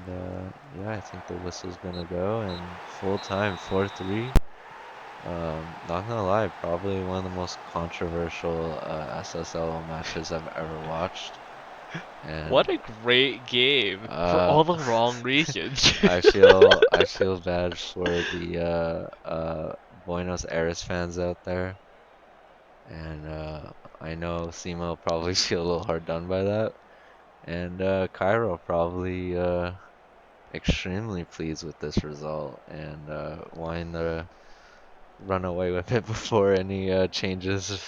yeah, I think the whistle's going to go and full time 4-3. Not gonna lie, probably one of the most controversial SSL matches I've ever watched. What And a great game for uh, all the wrong reasons. I feel bad for the Buenos Aires fans out there. And I know Simo will probably feel a little hard done by that. And Cairo probably extremely pleased with this result and wanting to run away with it before any changes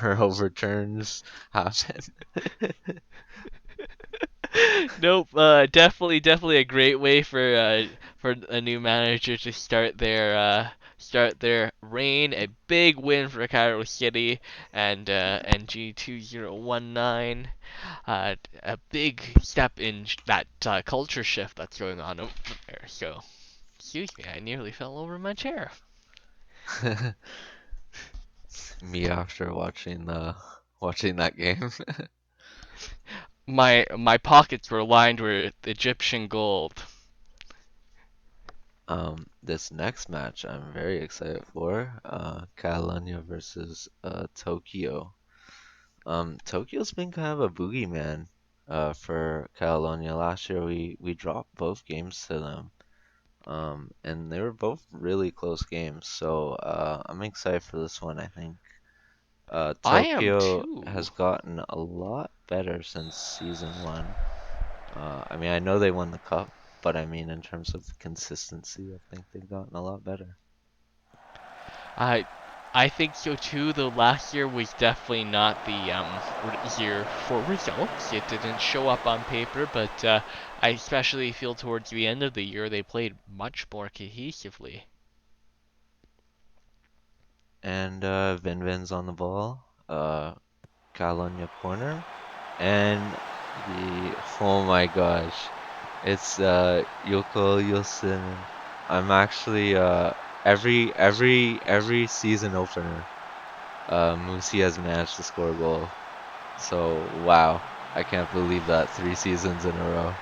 or overturns happen. Nope. Definitely a great way for a new manager to start their reign. A big win for Cairo City and NG 2019. A big step in that culture shift that's going on over there. So Excuse me, I nearly fell over my chair. Me after watching that game. My pockets were lined with Egyptian gold. This next match I'm very excited for. Catalunya versus Tokyo. Tokyo's been kind of a boogeyman for Catalonia. Last year we dropped both games to them. And they were both really close games. So I'm excited for this one, I think. I am Tokyo too. has gotten a lot better since season one. I mean, I know they won the cup, but I mean, in terms of consistency, I think they've gotten a lot better. I I think so too, though last year was definitely not the year for results. It didn't show up on paper, but I especially feel towards the end of the year they played much more cohesively. And Vinvin's on the ball. Catalonia corner. And oh my gosh. It's Yoko Yosin. I'm actually every season opener, Musi has managed to score a goal. So wow, I can't believe that 3 seasons in a row.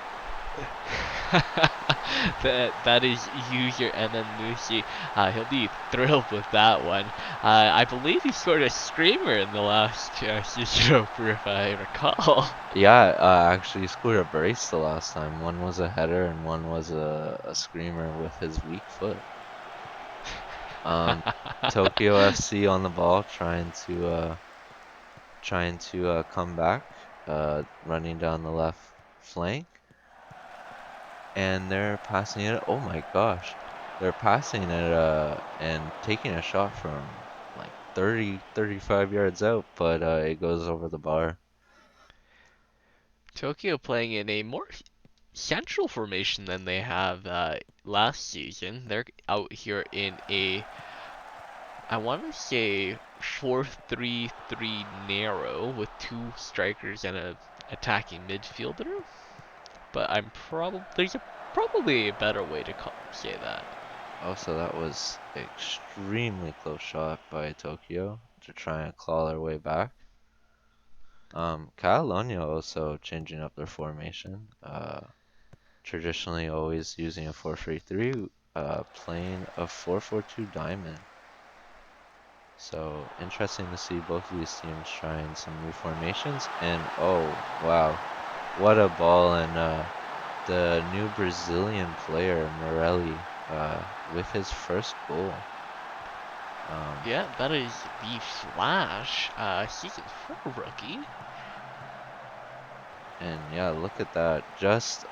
That is user and then Musi. He'll be thrilled with that one. I believe he scored a screamer in the last season opener, if I recall. Yeah, actually he scored a brace the last time. One was a header and one was a screamer with his weak foot. Um, Tokyo FC on the ball, trying to come back, running down the left flank, and they're passing it. Oh my gosh, they're passing it and taking a shot from like 30, 35 yards out, but it goes over the bar. Tokyo playing in a more central formation than they have last season. They're out here in a, I want to say, 4-3-3 narrow with two strikers and a attacking midfielder. But I'm probably probably a better way to say that. Also, that was extremely close shot by Tokyo to try and claw their way back. Catalonia also changing up their formation. Traditionally always using a 4-3-3, playing a 4-4-2 diamond. So interesting to see both of these teams trying some new formations. And oh wow, what a ball! And the new Brazilian player Morelli with his first goal. Um, Yeah, that is the Flash, season 4 rookie. and yeah, look at that. Just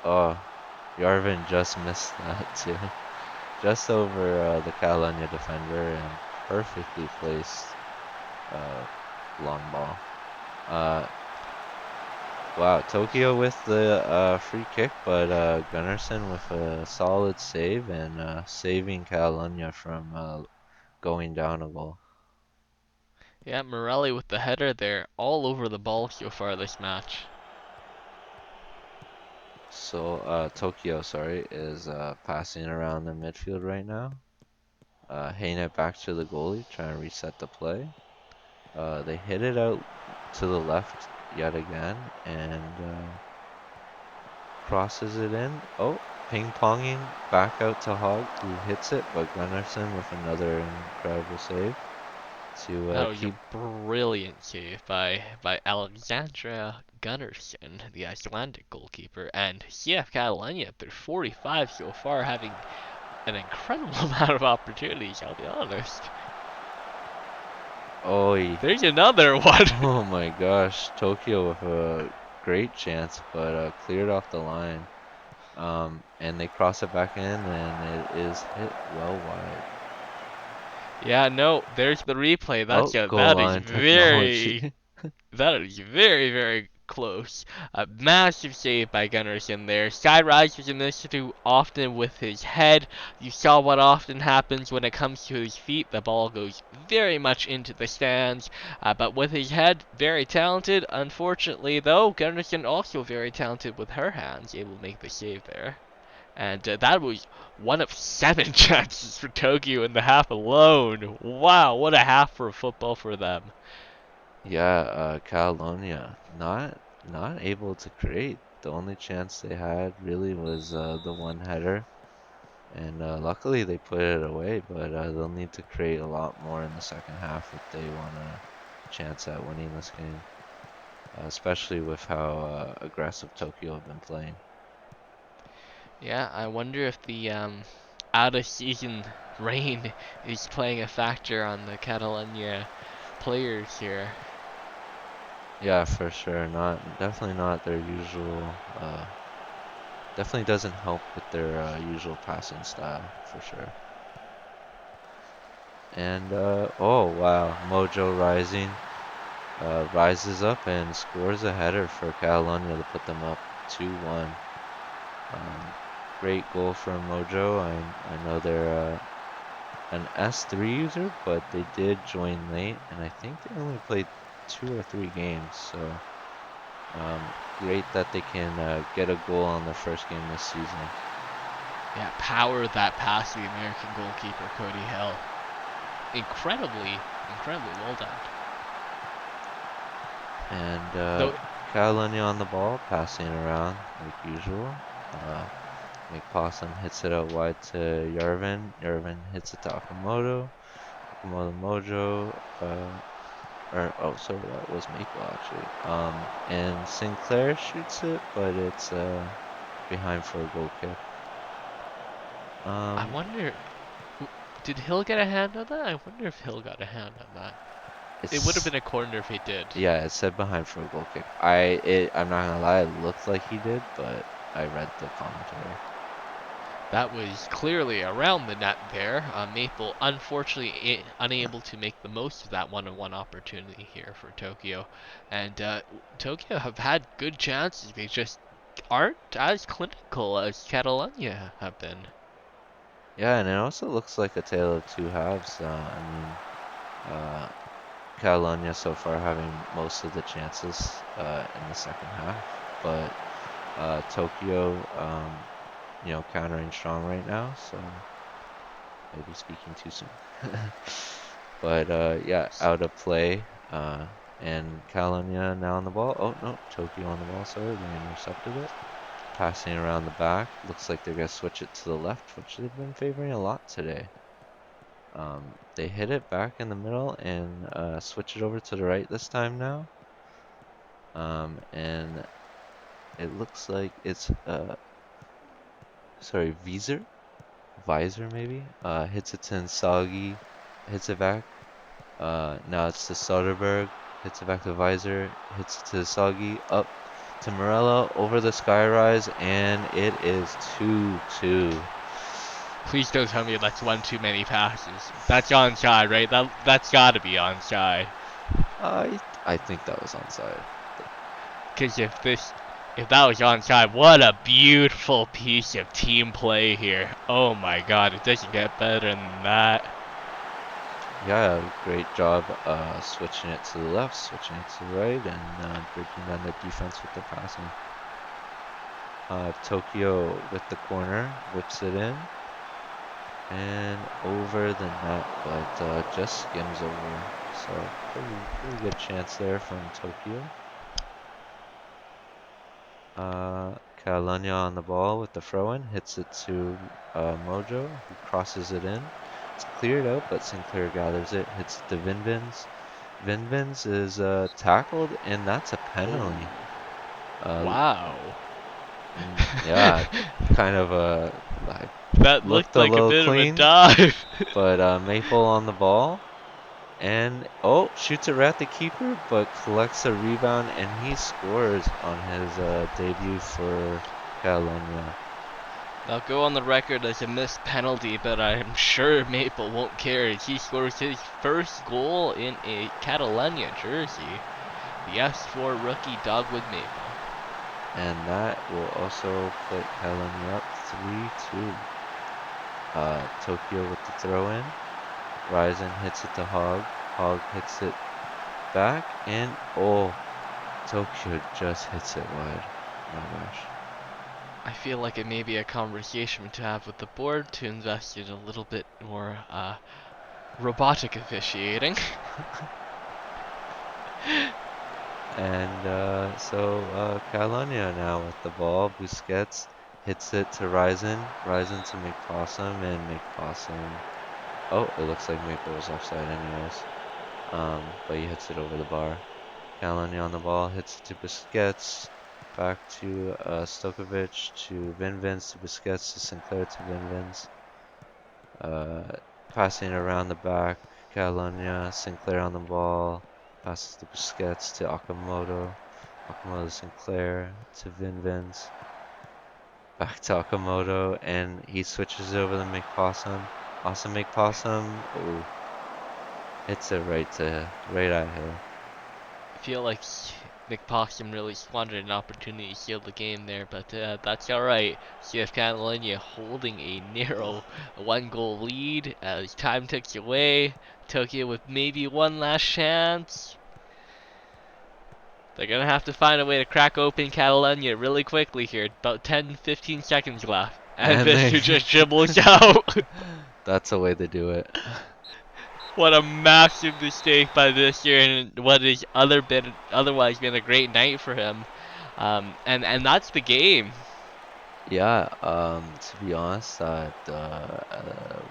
Yarvin just missed that too. Just over the Catalonia defender and perfectly placed long ball. Uh, wow, Tokyo with the free kick, but Gunnarsson with a solid save and saving Catalonia from going down a goal. Yeah, Morelli with the header there, all over the ball so far this match. So Tokyo, sorry, is passing around the midfield right now. Hitting it back to the goalie, trying to reset the play. They hit it out to the left yet again, and crosses it in. Oh, ping-ponging back out to Hogg, who hits it, but Gunnarsson with another incredible save to That was a keep. brilliant save by Alexandra Gunnarsson, the Icelandic goalkeeper, and CF Catalonia, they're 45 so far, having an incredible amount of opportunities, I'll be honest. Oh, There's another one. oh my gosh, Tokyo with a great chance, but cleared off the line. And they cross it back in, and it is hit well wide. Yeah, no, there's the replay. Oh, goal line technology. That is very, very close. A massive save by Gunnarsson there. Skyrise was in this too often with his head. You saw what often happens when it comes to his feet. The ball goes very much into the stands. But with his head, very talented. Unfortunately, though, Gunnarsson also very talented with her hands, able to make the save there. And that was one of 7 chances for Tokyo in the half alone. Wow, what a half for football for them. Yeah, Catalunya not able to create. The only chance they had really was the one header, and luckily they put it away. But they'll need to create a lot more in the second half if they want a chance at winning this game, especially with how aggressive Tokyo have been playing. Yeah, I wonder if the out of season rain is playing a factor on the Catalunya players here. Yeah, for sure. Not definitely not their usual. Definitely doesn't help with their usual passing style for sure. And oh wow, Mojo Rising rises up and scores a header for Catalonia to put them up 2-1. Um, Great goal from Mojo. I know they're an S3 user, but they did join late, and I think they only played 2 or 3 games. So great that they can get a goal on their first game this season. Yeah, power that pass to the American goalkeeper Cody Hill. Incredibly well done. And Though, Catalonia on the ball, passing around like usual. McPawson hits it out wide to Yarvin. Yarvin hits it to Okamoto. Okamoto Mojo. Or oh, sorry, that was Maple actually. And Sinclair shoots it, but it's behind for a goal kick. I Um, wonder, did Hill get a hand on that? I wonder if Hill got a hand on that. It would have it's been a corner if he did. yeah, it said behind for a goal kick. I'm not gonna lie, it looked like he did, but I read the commentary. That was clearly around the net there. Maple, unfortunately, unable to make the most of that one-on-one opportunity here for Tokyo. And Tokyo have had good chances. They just aren't as clinical as Catalunya have been. Yeah, and it also looks like a tale of two halves. Uh, Catalonia so far having most of the chances in the second half, but Tokyo, countering strong right now, so maybe speaking too soon. But yeah, out of play, and Catalonia now on the ball. Oh no, Tokyo on the ball. Sorry, they intercepted it. Passing around the back. Looks like they're gonna switch it to the left, which they've been favoring a lot today. They hit it back in the middle and switch it over to the right this time now. And it looks like it's sorry, Visor maybe. Hits it to Insagi, hits it back. Now it's to Soderberg, hits it back to Visor, hits it to Soggy, up to Morello, over the skyrise, and it is 2-2. Please don't tell me that's one too many passes. That's onside, right? That's gotta be onside. I think that was onside. Because if that was onside, what a beautiful piece of team play here. Oh my god, it doesn't get better than that. Yeah, great job switching it to the left, switching it to the right, and breaking down the defense with the passing. Tokyo with the corner, whips it in, and over the net, but just skims over. So pretty good chance there from Tokyo. Catalunya on the ball with the throw-in, hits it to Mojo, who crosses it in. It's cleared out, but Sinclair gathers it, hits it to Vinvins. Vinvins is tackled, and that's a penalty. Uh, Wow. yeah, kind of like That looked looked a like a little bit of a clean, dive. but Maple on the ball. And oh, shoots it right at the keeper, but collects a rebound and he scores on his debut for Catalonia. I'll go on the record as a missed penalty, but I'm sure Maple won't care as he scores his first goal in a Catalunya jersey. The S4 rookie Dogwood Maple. And that will also put Catalonia up 3-2. Tokyo with the throw in. Ryzen hits it to Hog. Hog hits it back, and oh, Tokyo just hits it wide. Oh my gosh. I feel like it may be a conversation to have with the board to invest in a little bit more robotic officiating. And Catalunya now with the ball. Busquets hits it to Ryzen. Ryzen to McPossum, and McPossum. Oh, it looks like Maple was offside anyways. But he hits it over the bar. Catalunya on the ball, hits it to Busquets. Back to Stokovic to Vinvins to Busquets to Sinclair to Vinvins. Uh, Passing around the back. Catalunya, Sinclair on the ball. Passes to Busquets to Okamoto. Okamoto Sinclair to Vinvins. Back to Okamoto, and he switches over to McPossum. Awesome McPossum. Oh, hits it right at him. I feel like McPossum really squandered an opportunity to seal the game there, but that's alright. CF Catalunya holding a narrow one-goal lead as time ticks away. Tokyo with maybe one last chance. They're gonna have to find a way to crack open Catalunya really quickly here. About 10-15 seconds left. And And they Victor just dribbles out. that's the way to do it. What a massive mistake by this year, and what is otherwise been a great night for him. And that's the game. Yeah, to be honest, that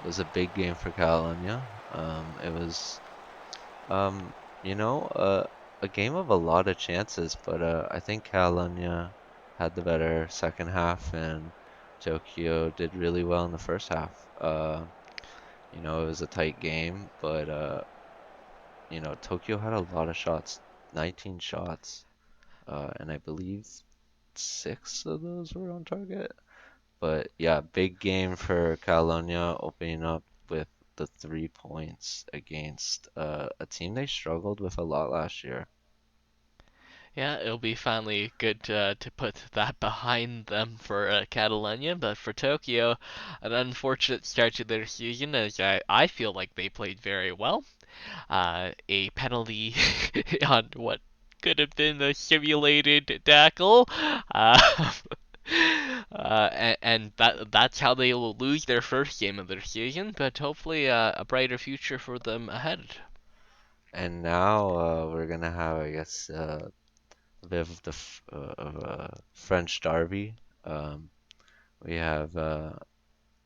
was a big game for Catalunya. It was, um, a game of a lot of chances, but I think Catalunya had the better second half, and Tokyo did really well in the first half. It was a tight game, but Tokyo had a lot of shots, 19 shots, and I believe six of those were on target. But yeah, big game for Catalonia, opening up with the 3 points against a team they struggled with a lot last year. Yeah, it'll be finally good to put that behind them for Catalonia, but for Tokyo, an unfortunate start to their season as I feel like they played very well. A penalty on what could have been a simulated tackle. Uh, and that's how they will lose their first game of their season, but hopefully a brighter future for them ahead. And now we're gonna have, I guess, a bit of of a French derby. Um, we have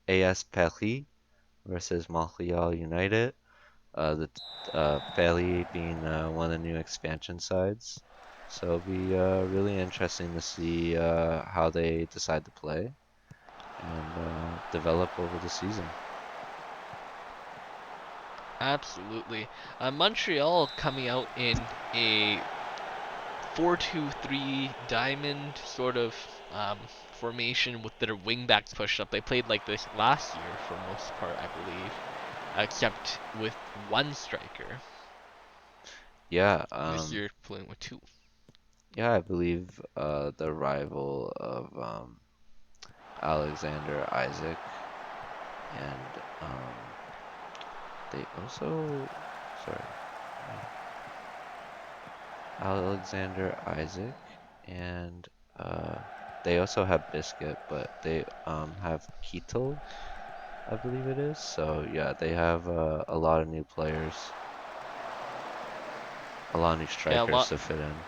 AS Paris versus Montreal United. The Paris being one of the new expansion sides. So it'll be really interesting to see how they decide to play and develop over the season. Absolutely. Montreal coming out in a 4-2-3 diamond sort of formation with their wingbacks pushed up. They played like this last year for most part, I believe, except with one striker. Yeah, This year playing with two. yeah, I believe the rival of Alexander Isaac, and they also, sorry, Alexander Isaac, and uh, they also have Biscuit, but they have Keto, I believe it is. So yeah, they have a lot of new players, a lot of new Yeah, strikers to fit in.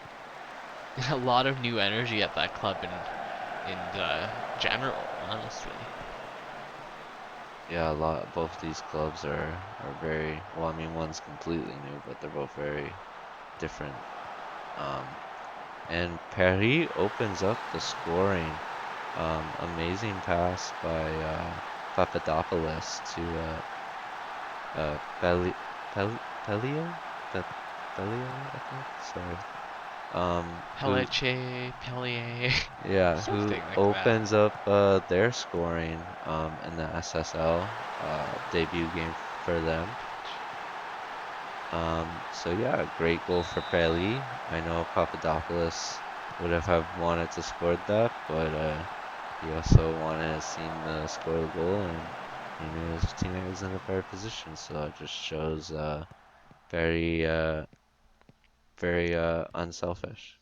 a lot of new energy at that club in general, honestly. Yeah, a lot. Both these clubs are very well. I mean, one's completely new, but they're both very different. Um, and Paris opens up the scoring. Amazing pass by Papadopoulos to Peli Pelio? Pe Pelio, I think. Sorry. Who Pelice, Pellier, Yeah, who something like that. opens up their scoring in the SSL debut game for them. So yeah, great goal for Peli. I know Papadopoulos would have wanted to score that, but he also wanted to see the score the goal, and he knew his teammate was in a better position. So it just shows very very unselfish.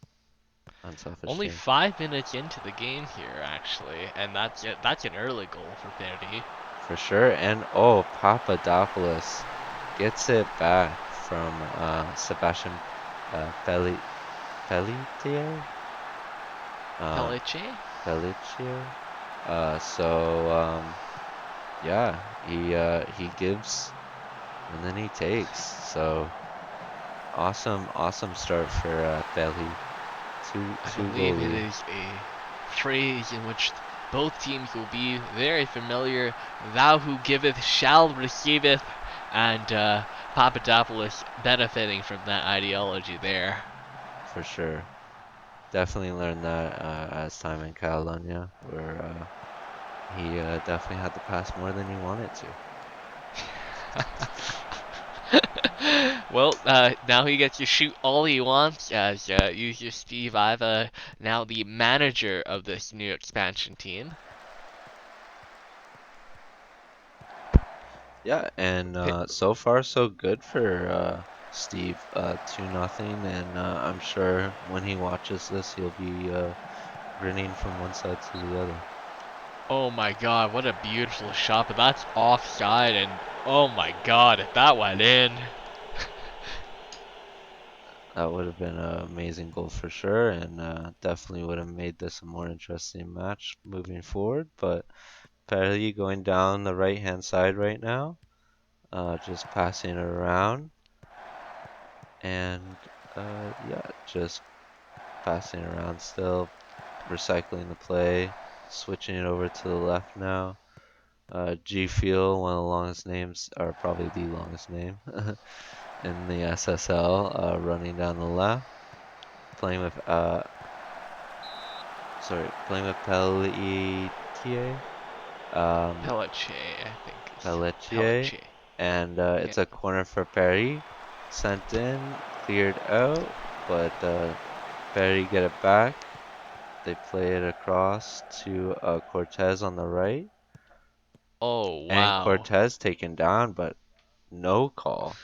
Unselfish Only team. 5 minutes into the game here, actually, and that's it. That's an early goal for Verdi. For sure. And oh, Papadopoulos gets it back from Sebastian Pelletier. Um, Pelice? Pelletier. So yeah, he gives and then he takes. So awesome start for Pelly. I Two goal believe it lead is a phrase in which both teams will be very familiar. Thou who giveth shall receiveth, and Papadopoulos benefiting from that ideology there. for sure. Definitely learned that as time in Catalunya, where he definitely had to pass more than he wanted to. Well, now he gets to shoot all he wants as user Steve Iva, now the manager of this new expansion team. Yeah, and so far so good for Steve. 2-0, and I'm sure when he watches this, he'll be grinning from one side to the other. Oh my god, what a beautiful shot, but that's offside, and oh my god, if that went in. That would have been an amazing goal for sure, and definitely would have made this a more interesting match moving forward. But Perry going down the right hand side right now, just passing it around, and yeah, just passing it around still, recycling the play, switching it over to the left now. G Fuel, one of the longest names, or probably the longest name in the SSL, running down the left, playing with playing with Pelletier, um, Pelice, I think is Pelletier, Pelice. and Yeah. it's a corner for Perry, sent in, cleared out, but Perry get it back. They play it across to Cortez on the right, Oh and wow. Cortez taken down, but no call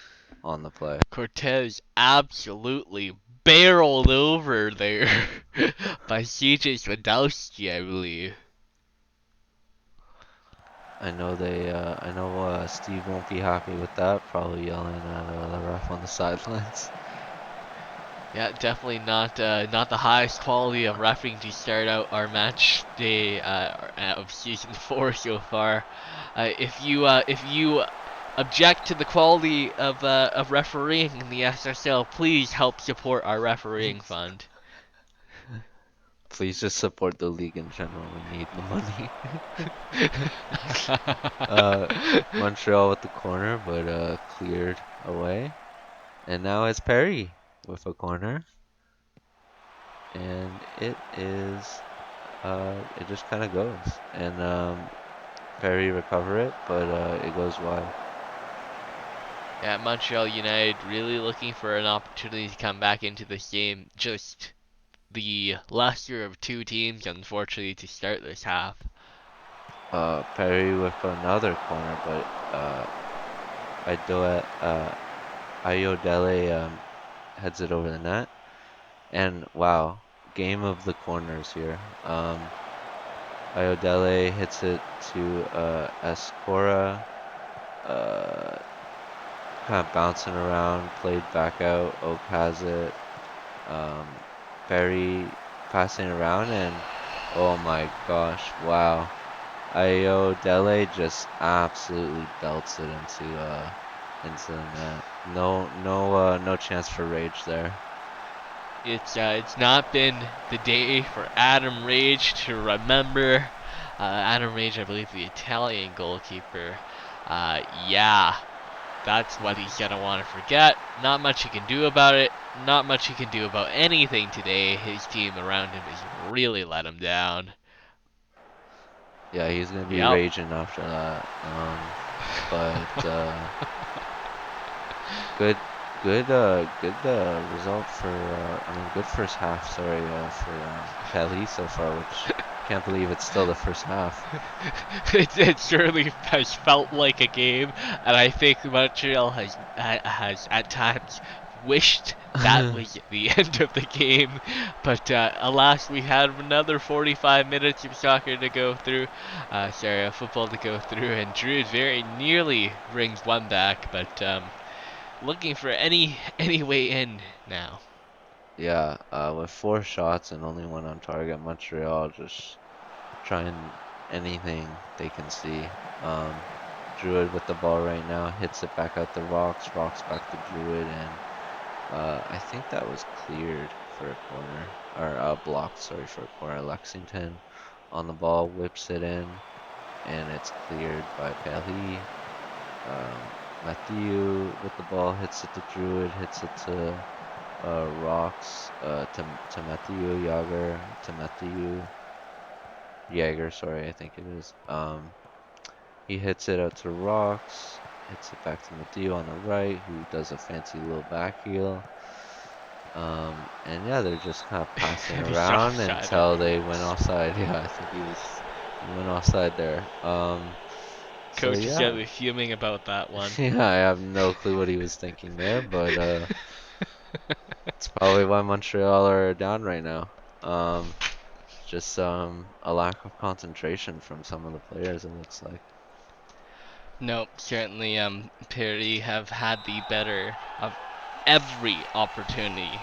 on the play. Cortez absolutely barreled over there by CJ Swadowski, I believe. I know Steve won't be happy with that. Probably yelling at the ref on the sidelines. Yeah, definitely not the highest quality of refereeing to start out our match day of season 4 so far. If you object to the quality of refereeing in the SSL, please help support our refereeing fund. Please just support the league in general. We need the money. uh, Montreal with the corner, but cleared away. And now it's Perry with a corner, and it just kind of goes, and Perry recover it, but it goes wide. Yeah, Montreal United really looking for an opportunity to come back into this game. Just the lesser of two teams, unfortunately, to start this half. Perry with another corner, but Idoa, Ayodele heads it over the net. And wow, game of the corners here. Ayodele hits it to Escora, uh, kind of bouncing around, played back out. Oak has it. Um, Perry passing around, and oh my gosh, wow. Ayodele just absolutely belts it into the net. No chance for rage there. It's not been the day for Adam Rage to remember. Adam Rage, I believe, the Italian goalkeeper. Yeah, that's what he's gonna want to forget. Not much he can do about it. Not much he can do about anything today. His team around him has really let him down. Yeah, he's gonna be Yep. raging after that. But good, good result for. I mean, good first half. Sorry, for Pelly so far. Which can't believe it's still the first half. It surely has felt like a game, and I think Montreal has at times wished that was the end of the game, but alas, we had another 45 minutes of soccer to go through. Football to go through, and Druid very nearly brings one back, but looking for any way in now. Yeah, with 4 shots and only one on target, Montreal just trying anything they can see. Um, Druid with the ball right now, hits it back out the rocks, rocks back to Druid, and I think that was cleared for a corner, or blocked, sorry, for a corner. Lexington on the ball, whips it in, and it's cleared by Paris. Um, Mathieu with the ball, hits it to Druid, hits it to rocks, to Mathieu Jager, to Mathieu Jaeger, sorry, I think it is. He hits it out to rocks, hits it back to Mathieu on the right, who does a fancy little back heel. And yeah, they're just kind of passing And he's around offside, I until they believe. went offside. Yeah, I think he went offside there. So Coach is yeah, gonna be fuming about that one. yeah, I have no clue what he was thinking there, but it's probably why Montreal are down right now. Um, just a lack of concentration from some of the players, it looks like. Nope, certainly Perry have had the better of every opportunity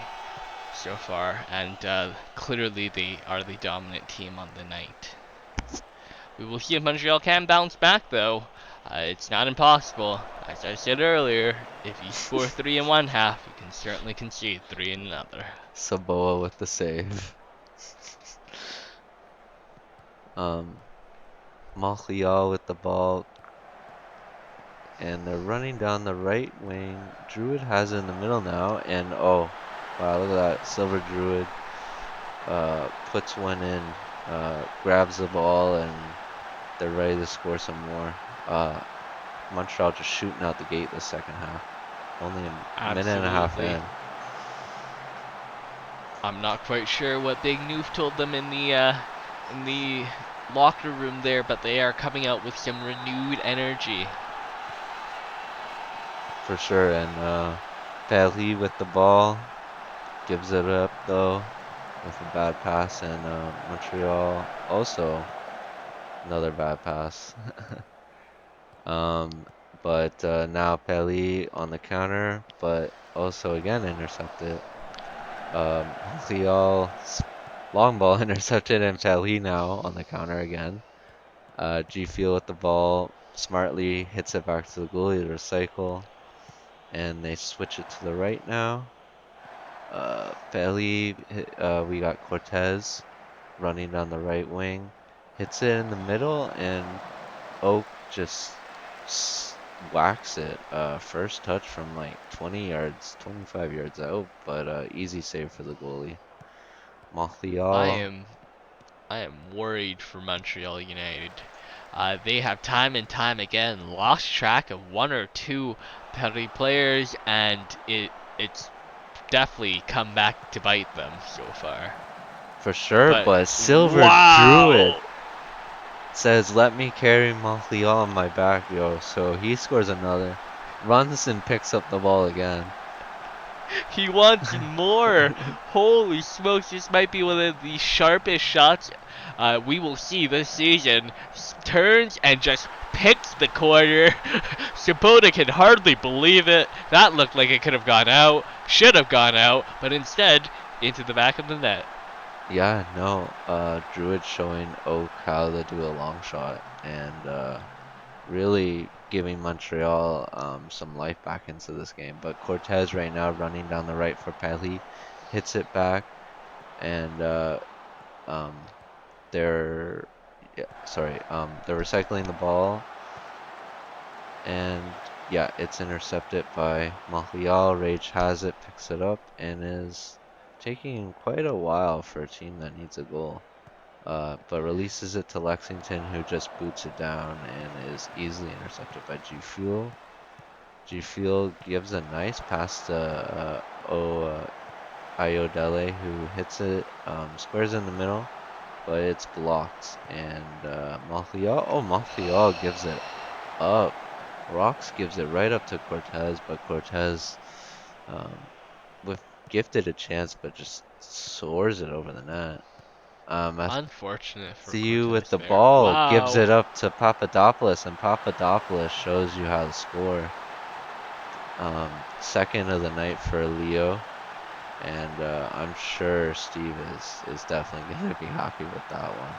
so far, and clearly they are the dominant team on the night. We will see if Montreal can bounce back, though. It's not impossible. As I said earlier, if you score three in one half, you can certainly concede three in another. Saboa with the save. Um, Montreal with the ball, and they're running down the right wing. Druid has it in the middle now, and oh, wow, look at that. Silver Druid puts one in, grabs the ball, and they're ready to score some more. Montreal just shooting out the gate the second half. Only a minute and a half Absolutely. in. I'm not quite sure what Big Noof told them in the locker room there, but they are coming out with some renewed energy. For sure, and Paris with the ball gives it up though with a bad pass, and Montreal also another bad pass. um, but now Paris on the counter, but also again intercepted. Montreal's long ball intercepted, and Paris now on the counter again. G Fuel with the ball smartly hits it back to the goalie to recycle, and they switch it to the right now. Bailey, we got Cortez running down the right wing, hits it in the middle, and Oak just whacks it. First touch from like 20 yards, 25 yards out, but easy save for the goalie. I Montreal, am I am worried for Montreal United. They have time and time again lost track of one or two penalty players, and it's definitely come back to bite them so far. for sure, But but Silver Druid wow, says, let me carry Montreal on my back, yo. So he scores another, runs and picks up the ball again. he wants more. Holy smokes, this might be one of the sharpest shots we will see this season. Turns and just picks the corner. Sabota can hardly believe it. That looked like it could have gone out, should have gone out, but instead, into the back of the net. Yeah, no, Druid showing Oak how to do a long shot, and really giving Montreal some life back into this game. But Cortez right now running down the right for Paris, hits it back, and um, they're yeah, sorry, they're recycling the ball, and yeah, it's intercepted by Montreal. Rage has it, picks it up, and is taking quite a while for a team that needs a goal. But releases it to Lexington, who just boots it down and is easily intercepted by G Fuel. G Fuel gives a nice pass to Ayodele, who hits it, squares in the middle, but it's blocked. And Montreal gives it up. Rocks gives it right up to Cortez, but Cortez um, with gifted a chance, but just soars it over the net. Unfortunate for Matthew with Cortez the there. ball gives Wow. it up to Papadopoulos, and Papadopoulos shows you how to score. Second of the night for Leo, and I'm sure Steve is definitely going to be happy with that one.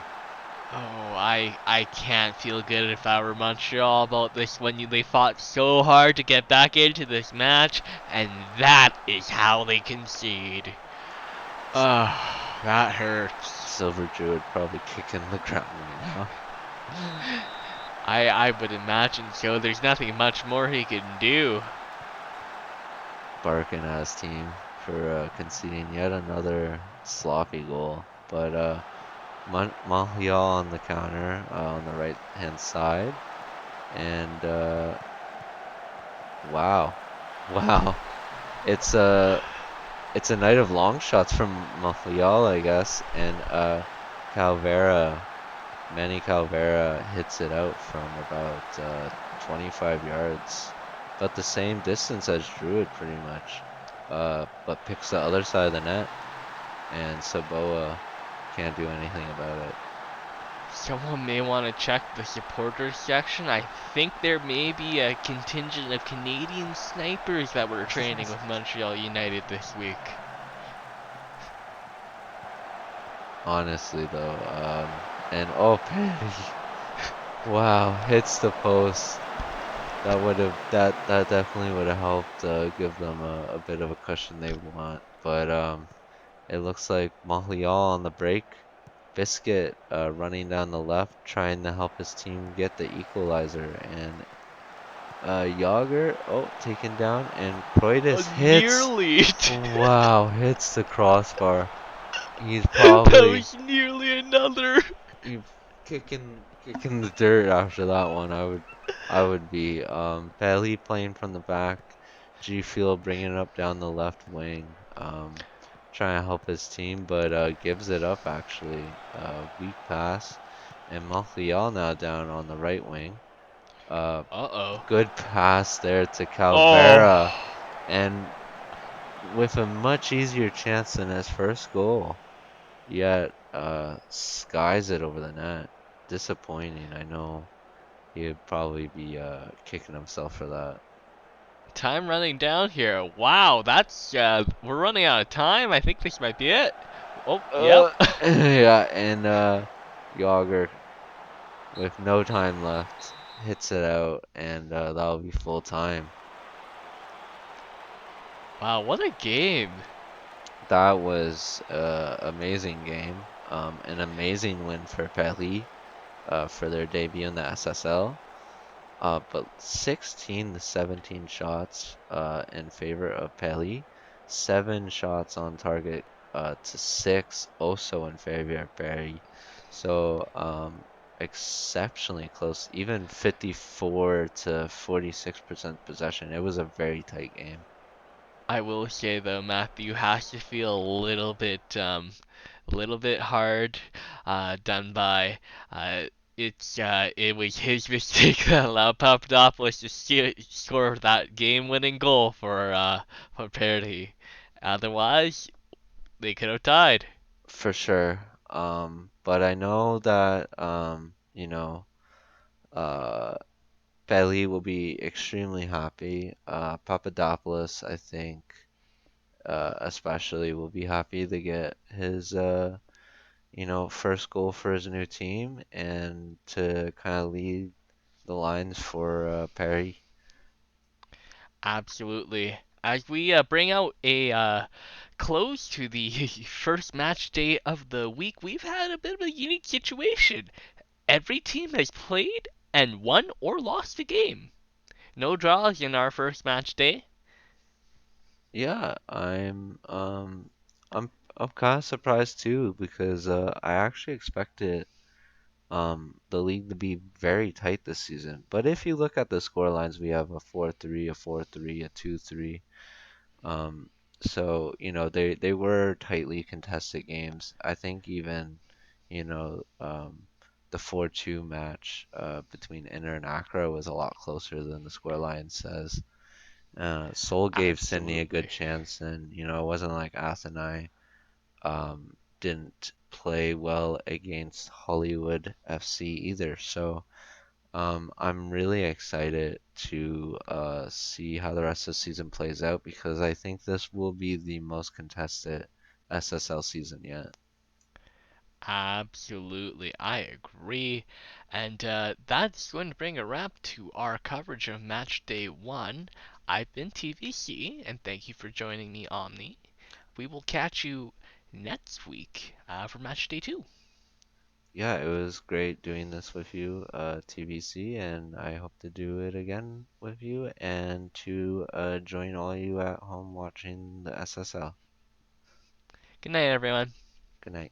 Oh, I can't feel good if I were Montreal about this when they fought so hard to get back into this match, and that is how they concede. That hurts. Silver Druid probably kicking the ground right now. I would imagine so. There's nothing much more he can do. Barking at his team for conceding yet another sloppy goal. But Montreal on the counter on the right hand side. And wow. Wow. It's a it's a night of long shots from Montreal, I guess. And Calvera, Manny Calvera hits it out from about 25 yards. About the same distance as Druid, pretty much. But picks the other side of the net, and Saboa can't do anything about it. Someone may want to check the supporters section. I think there may be a contingent of Canadian snipers that were training with Montreal United this week. Honestly, though, and oh, penalty! Wow, hits the post. That definitely would have helped give them a bit of a cushion they want. But it looks like Montreal on the break. Biscuit running down the left, trying to help his team get the equalizer, and Yager, oh, taken down, and Proides hits. Nearly. Wow, hits the crossbar. He's That probably was nearly another. he kicking the dirt after that one. I would be Pelly playing from the back, G Field bringing it up down the left wing, trying to help his team, but gives it up actually. Weak pass, and Montreal now down on the right wing. Uh, Uh-oh. Good pass there to Oh. Calvera, and with a much easier chance than his first goal. Yet, skies it over the net. Disappointing. I know he'd probably be kicking himself for that. Time running down here. Wow, that's we're running out of time. I think this might be it. Oh, yep. Yeah, and Yager with no time left hits it out, and that'll be full time. Wow, what a game. That was amazing game. An amazing win for Paris for their debut in the SSL. But 16 to 17 shots in favor of Paris, 7 shots on target to 6 also in favor of Paris. So exceptionally close, even 54 to 46% possession. It was a very tight game. I will say though, Matthew has to feel a little bit hard, done by. It was his mistake that allowed Papadopoulos to score that game-winning goal for Parity. Otherwise, they could have tied. For sure. But I know that uh, Bailey will be extremely happy. Papadopoulos, I think, especially will be happy to get his first goal for his new team and to kind of lead the lines for Perry. Absolutely. As we bring out a close to the first match day of the week, we've had a bit of a unique situation. Every team has played and won or lost a game. No draws in our first match day. Yeah, I'm kind of surprised too because I actually expected the league to be very tight this season. But if you look at the score lines, we have a 4-3, a 4-3, a 2-3. Um, so they were tightly contested games. I think even the 4-2 match between Inter and Accra was a lot closer than the score line says. Seoul gave Sydney a good Absolutely. chance, and it wasn't like Athênai didn't play well against Hollywood FC either. So I'm really excited to see how the rest of the season plays out because I think this will be the most contested SSL season yet. Absolutely, I agree. And that's going to bring a wrap to our coverage of Match Day 1. I've been TVC, and thank you for joining me, Omni. We will catch you next week for Match Day 2. Yeah, it was great doing this with you, TVC, and I hope to do it again with you and to join all you at home watching the SSL. Good night, everyone. Good night.